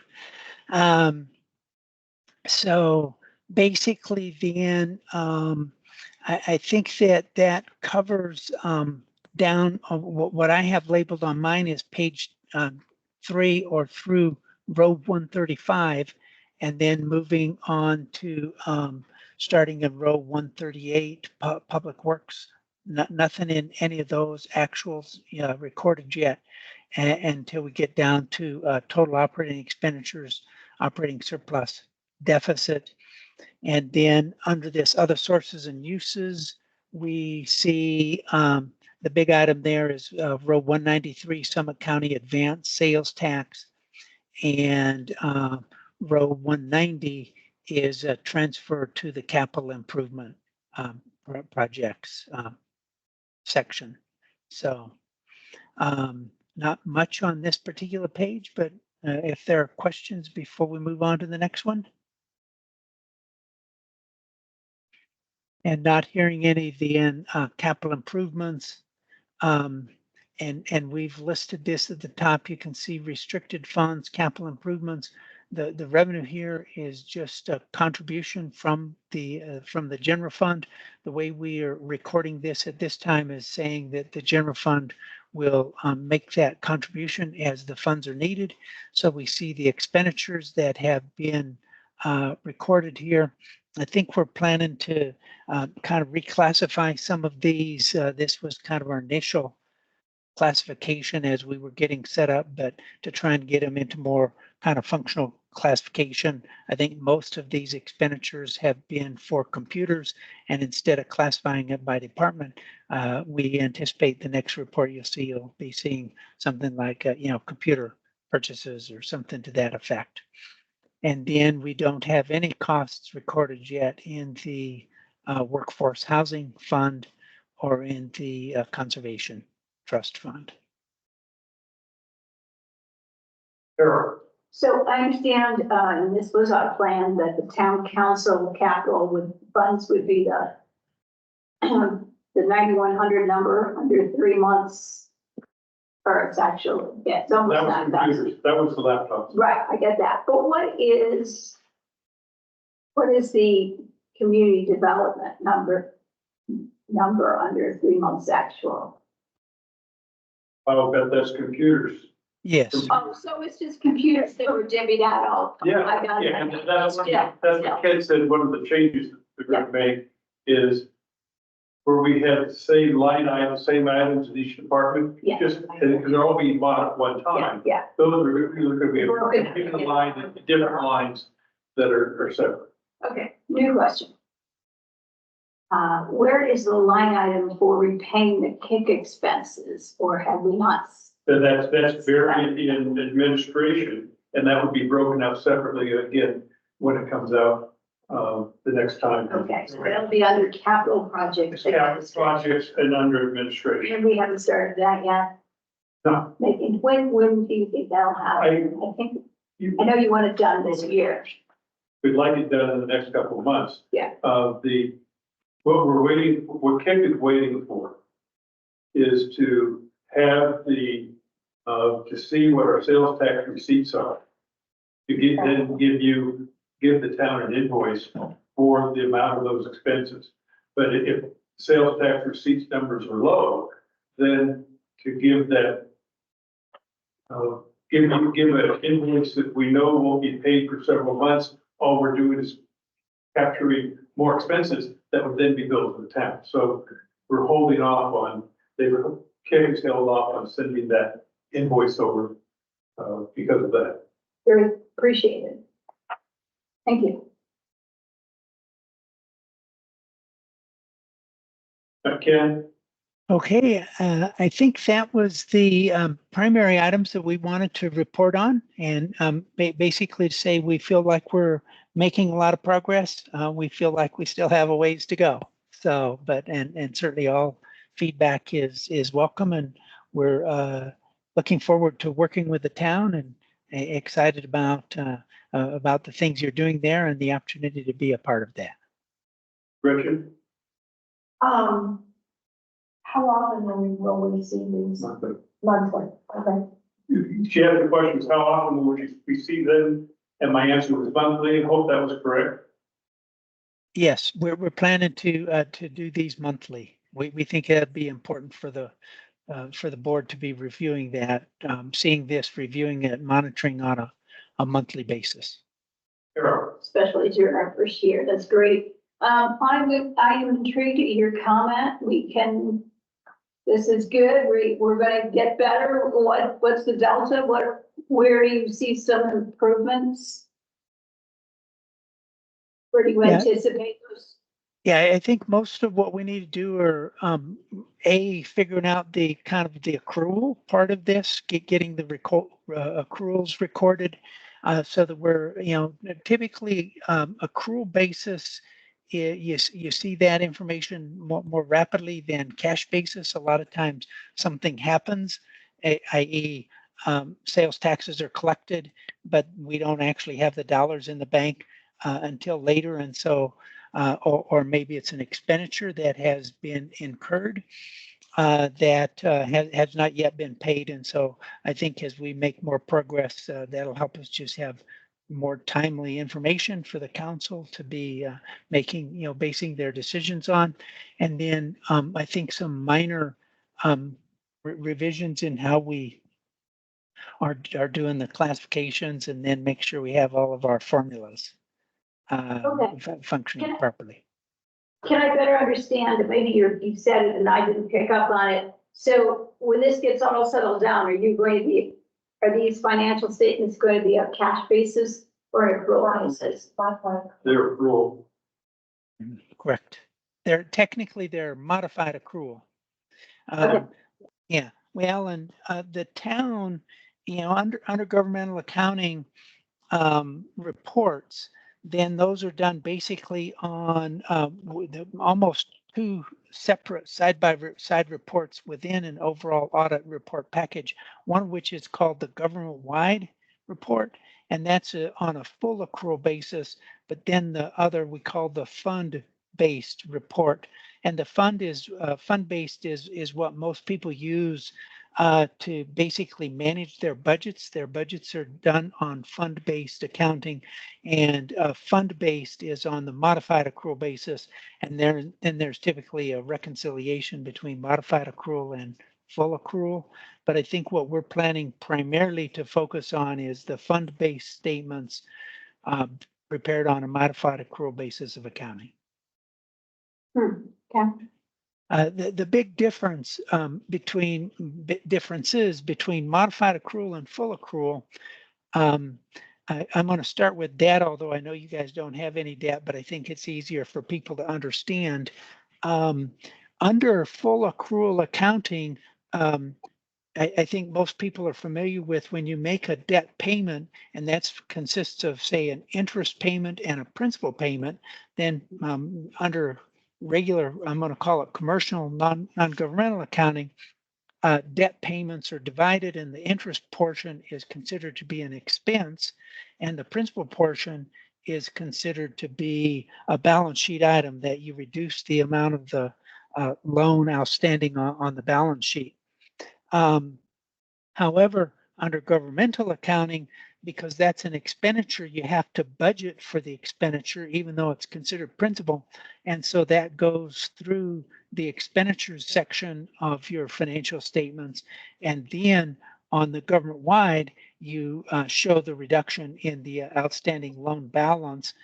So basically then, I think that covers, down on what I have labeled on mine is page 3 or through row 135, and then moving on to starting in row 138, public works. Nothing in any of those actuals recorded yet, until we get down to total operating expenditures, operating surplus, deficit. And then under this other sources and uses, we see the big item there is row 193, Summit County Advanced Sales Tax. And row 190 is a transfer to the capital improvement projects section. So not much on this particular page, but if there are questions before we move on to the next one. And not hearing any of the capital improvements. And we've listed this at the top. You can see restricted funds, capital improvements. The revenue here is just a contribution from the general fund. The way we are recording this at this time is saying that the general fund will make that contribution as the funds are needed. So we see the expenditures that have been recorded here. I think we're planning to kind of reclassify some of these. This was kind of our initial classification as we were getting set up, but to try and get them into more kind of functional classification. I think most of these expenditures have been for computers, and instead of classifying it by department, we anticipate the next report you'll be seeing something like computer purchases or something to that effect. And then we don't have any costs recorded yet in the workforce housing fund or in the conservation trust fund. Sure. So I understand, and this was our plan, that the town council capital funds would be the 9,100 number under 3 months. Or it's actually, yeah, it's almost That was 9,000. computers, that was the laptops. Right, I get that. But what is the community development number under 3 months actual? I'll bet that's computers. Yes. Oh, so it's just computers that were divvied out. Yeah, I got it. yeah, and that's what Yeah, Ken said, one of the changes that we're gonna make is where we have the same line items, same items in each department, Yeah. just, because they're all being bought at one time. Yeah, Those are gonna be Broken. different lines, different lines that are separate. okay, new question. Where is the line item for repaying the kick expenses, or have we not? And that's buried in administration, and that would be broken out separately again when it comes out, the next time. Okay, so that'll be under capital projects. Capital projects and under administration. And we haven't started that yet? No. Making, when do you think that'll happen? I know you want it done this year. We'd like it done in the next couple of months. Yeah. What Kick is waiting for is to have the, to see what our sales tax receipts are. To give, then give the town an invoice for the amount of those expenses. But if sales tax receipts numbers are low, then to give that, give an invoice that we know won't be paid for several months, all we're doing is capturing more expenses that would then be billed to the town. So we're holding off on, Kerry's held off on sending that invoice over, because of that. Very appreciated. Thank you. Ken? Okay, I think that was the primary items that we wanted to report on, and basically to say we feel like we're making a lot of progress. We feel like we still have a ways to go. So, but and certainly all feedback is welcome, and we're looking forward to working with the town and excited about the things you're doing there and the opportunity to be a part of that. Richard? How often will we see these? Monthly, okay. She had the questions, how often would we see them? And my answer was monthly. I hope that was correct. Yes, we're planning to do these monthly. We think it'd be important for the board to be reviewing that, seeing this, reviewing it, monitoring on a monthly basis. Carol? Especially during our first year. That's great. I am intrigued at your comment. This is good. We're going to get better. What's the delta? Where do you see some improvements? Where do you anticipate those? Yeah, I think most of what we need to do are figuring out the kind of the accrual part of this, getting the accruals recorded, so that we're, typically accrual basis. You see that information more rapidly than cash basis. A lot of times something happens, i.e. Sales taxes are collected, but we don't actually have the dollars in the bank until later. And so, or maybe it's an expenditure that has been incurred that has not yet been paid. And so I think as we make more progress, that'll help us just have more timely information for the council to be making, basing their decisions on. And then I think some minor revisions in how we are doing the classifications, and then make sure we have all of our formulas functioning properly. Can I better understand? Maybe you said it and I didn't pick up on it. So when this gets all settled down, are these financial statements going to be a cash basis or an accrual basis? They're accrual. Correct. They're modified accrual. Okay. Yeah. Well, and the town, under governmental accounting reports, then those are done basically on almost two separate side-by-side reports within an overall audit report package, one of which is called the government-wide report, and that's on a full accrual basis, but then the other we call the fund-based report. And the fund-based is what most people use to basically manage their budgets. Their budgets are done on fund-based accounting, and fund-based is on the modified accrual basis. And then there's typically a reconciliation between modified accrual and full accrual. But I think what we're planning primarily to focus on is the fund-based statements prepared on a modified accrual basis of accounting. Okay. The big difference differences between modified accrual and full accrual. I'm going to start with debt, although I know you guys don't have any debt, but I think it's easier for people to understand. Under full accrual accounting, I think most people are familiar with when you make a debt payment, and that consists of, say, an interest payment and a principal payment. Then under regular, I'm going to call it commercial non-governmental accounting, debt payments are divided, and the interest portion is considered to be an expense, and the principal portion is considered to be a balance sheet item that you reduce the amount of the loan outstanding on the balance sheet. However, under governmental accounting, because that's an expenditure, you have to budget for the expenditure, even though it's considered principal. And so that goes through the expenditures section of your financial statements. And then on the government-wide, you show the reduction in the outstanding loan balance.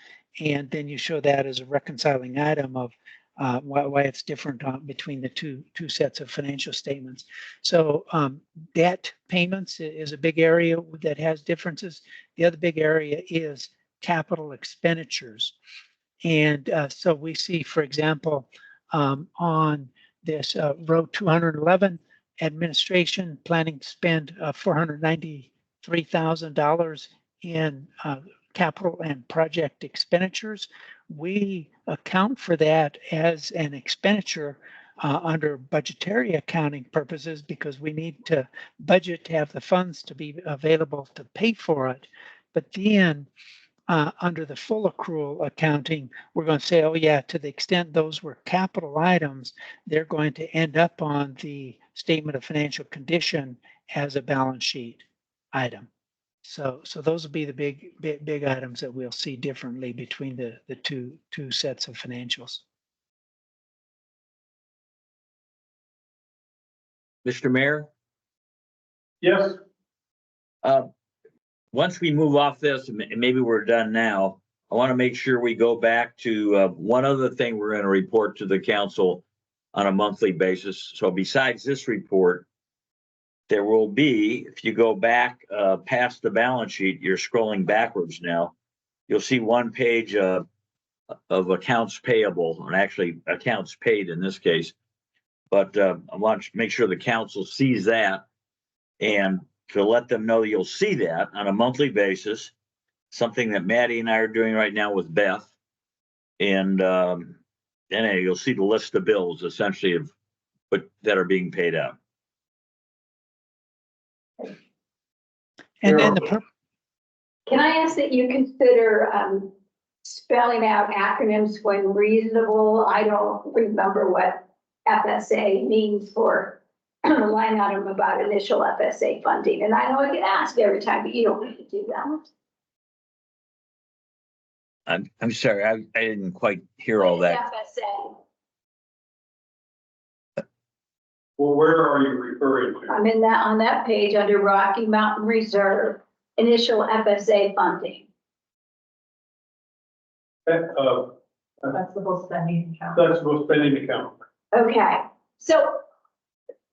And then you show that as a reconciling item of why it's different between the two sets of financial statements. So debt payments is a big area that has differences. The other big area is capital expenditures. And so we see, for example, on this row 211, administration planning to spend $493,000 in capital and project expenditures. We account for that as an expenditure under budgetary accounting purposes because we need to budget to have the funds to be available to pay for it. But then under the full accrual accounting, we're going to say, oh yeah, to the extent those were capital items, they're going to end up on the statement of financial condition as a balance sheet item. So those will be the big items that we'll see differently between the two sets of financials. Mr. Mayor, Yes, once we move off this, and maybe we're done now, I want to make sure we go back to one other thing we're going to report to the council on a monthly basis. So besides this report, there will be, if you go back past the balance sheet, you're scrolling backwards now, you'll see one page of accounts payable, and actually accounts paid in this case. But I want to make sure the council sees that and to let them know you'll see that on a monthly basis, something that Maddie and I are doing right now with Beth. And then you'll see the list of bills essentially that are being paid out. And then Can I ask that you consider spelling out acronyms when reasonable? I don't remember what FSA means for a line item about initial FSA funding. And I know I get asked every time, but you don't need to do that. I'm sorry, I didn't quite hear all that. FSA. well, where are you referring to? I'm in that, on that page under Rocky Mountain Reserve, initial FSA funding. Flexible spending account. Flexible spending account. Okay, so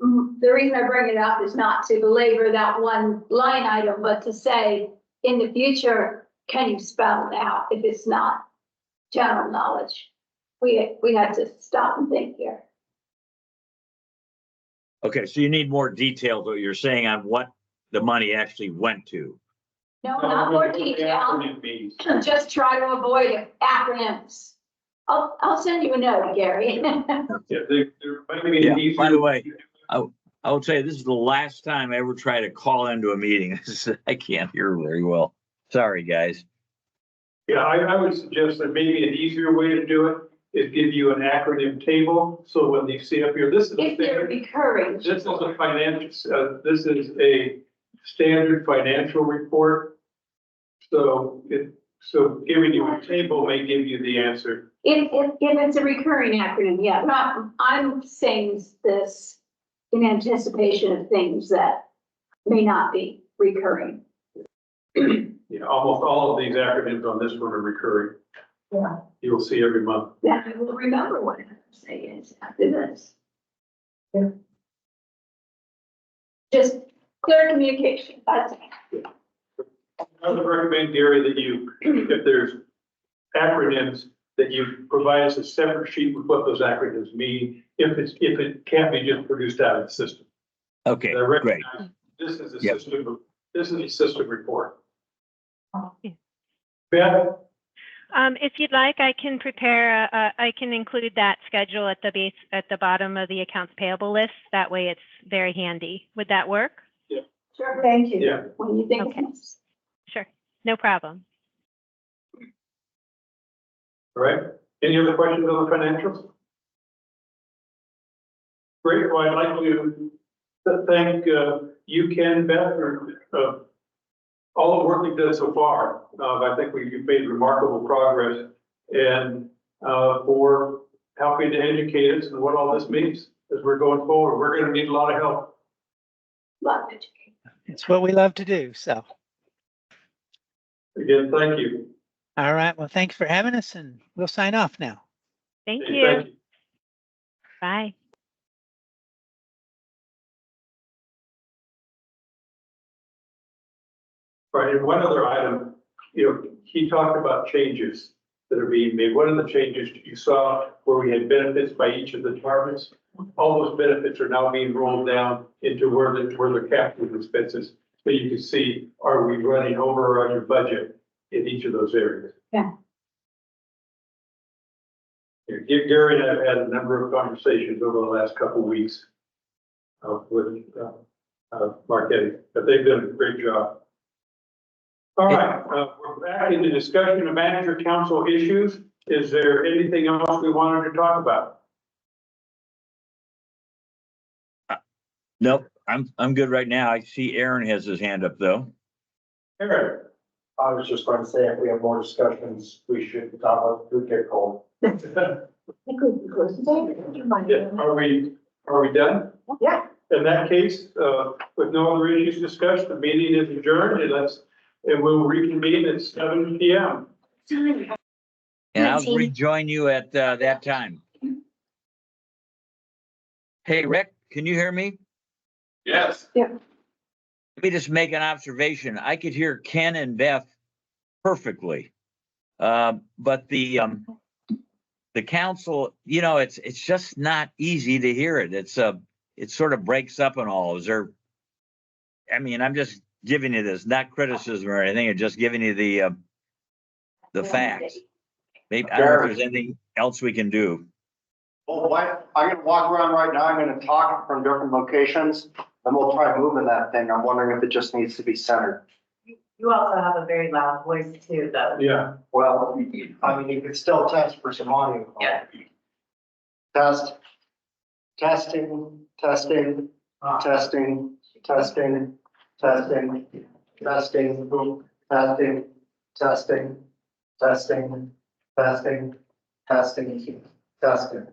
the reason I bring it up is not to belabor that one line item, but to say, in the future, can you spell it out if it's not general knowledge? We had to stop and think here. Okay, so you need more details, what you're saying on what the money actually went to. No, not more detail, Acronym means. just try to avoid acronyms. I'll send you a note, Gary. Yeah, they're making it Yeah, easier. by the way, I would say this is the last time I ever try to call into a meeting. I can't hear very well. Sorry, guys. Yeah, I would suggest that maybe an easier way to do it is give you an acronym table. So when you see up here, this is a If they're standard, recurring. this is a financial, this is a standard financial report. So giving you a table may give you the answer. If it's a recurring acronym, yeah, I'm saying this in anticipation of things that may not be recurring. Yeah, almost all of these acronyms on this one are recurring. Yeah. You'll see every month. Then I will remember what FSA is after this. Yeah. Just clear communication, that's it. I would recommend, Gary, that you, if there's acronyms, that you provide us a separate sheet with what those acronyms mean, if it can't be just produced out of the system. Okay, I great. recognize This is a Yep. system, this is a system report. Yeah. Beth? If you'd like, I can prepare, I can include that schedule at the bottom of the accounts payable list. That way it's very handy. Would that work? Sure. Thank you. Yeah. When you think. Okay. Sure, no problem. All right. Any other questions on the financials? Great. Well, I'd like to thank, you, Ken, Beth, for, all the work you've done so far. I think you've made remarkable progress and, for helping to educate us and what all this means as we're going forward. We're gonna need a lot of help. Love education. It's what we love to do. So, Again, thank you. all right. Well, thanks for having us and we'll sign off now. Thank Thank you. you. Bye. Right, and one other item, he talked about changes that are being made. One of the changes you saw where we had benefits by each of the departments, all those benefits are now being rolled down into where the capital expenses. So you can see, are we running over on your budget in each of those areas? Yeah. Gary and I have had a number of conversations over the last couple of weeks with Marquetti, but they've done a great job. All right, we're back into discussion of manager council issues. Is there anything else we wanted to talk about? Nope, I'm good right now. I see Aaron has his hand up though. Eric? I was just going to say, if we have more discussions, we should talk about food get cold. Are we done? Yeah. In that case, with no other issues discussed, the meeting is adjourned and we'll reconvene at 7 p.m. And I'll rejoin you at that time. Hey, Rick, can you hear me? Yes. Let me just make an observation. I could hear Ken and Beth perfectly. But the council, it's just not easy to hear it. It sort of breaks up and all. I'm just giving you this, not criticism or anything, I'm just giving you the facts. Maybe, I don't know if there's anything else we can do. Well, I'm gonna walk around right now, I'm gonna talk from different locations, and we'll try moving that thing. I'm wondering if it just needs to be centered. You also have a very loud voice too, though. Yeah. Well, you could still test for some audio. Yeah. Testing, testing, testing, testing, testing, testing, boom, testing, testing, testing, testing, testing, testing.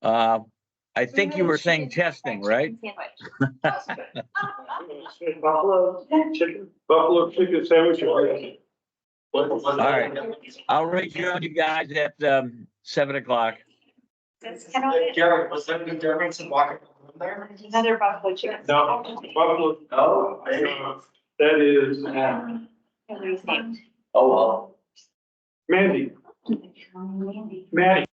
I think you were saying testing, right? Buffalo chicken sandwich. All right, I'll rejoin you guys at 7 o'clock. Gary, was there any difference in walking there? Another buffalo chicken. No, Buffalo. Oh, That is oh, well. Mandy. Maddie.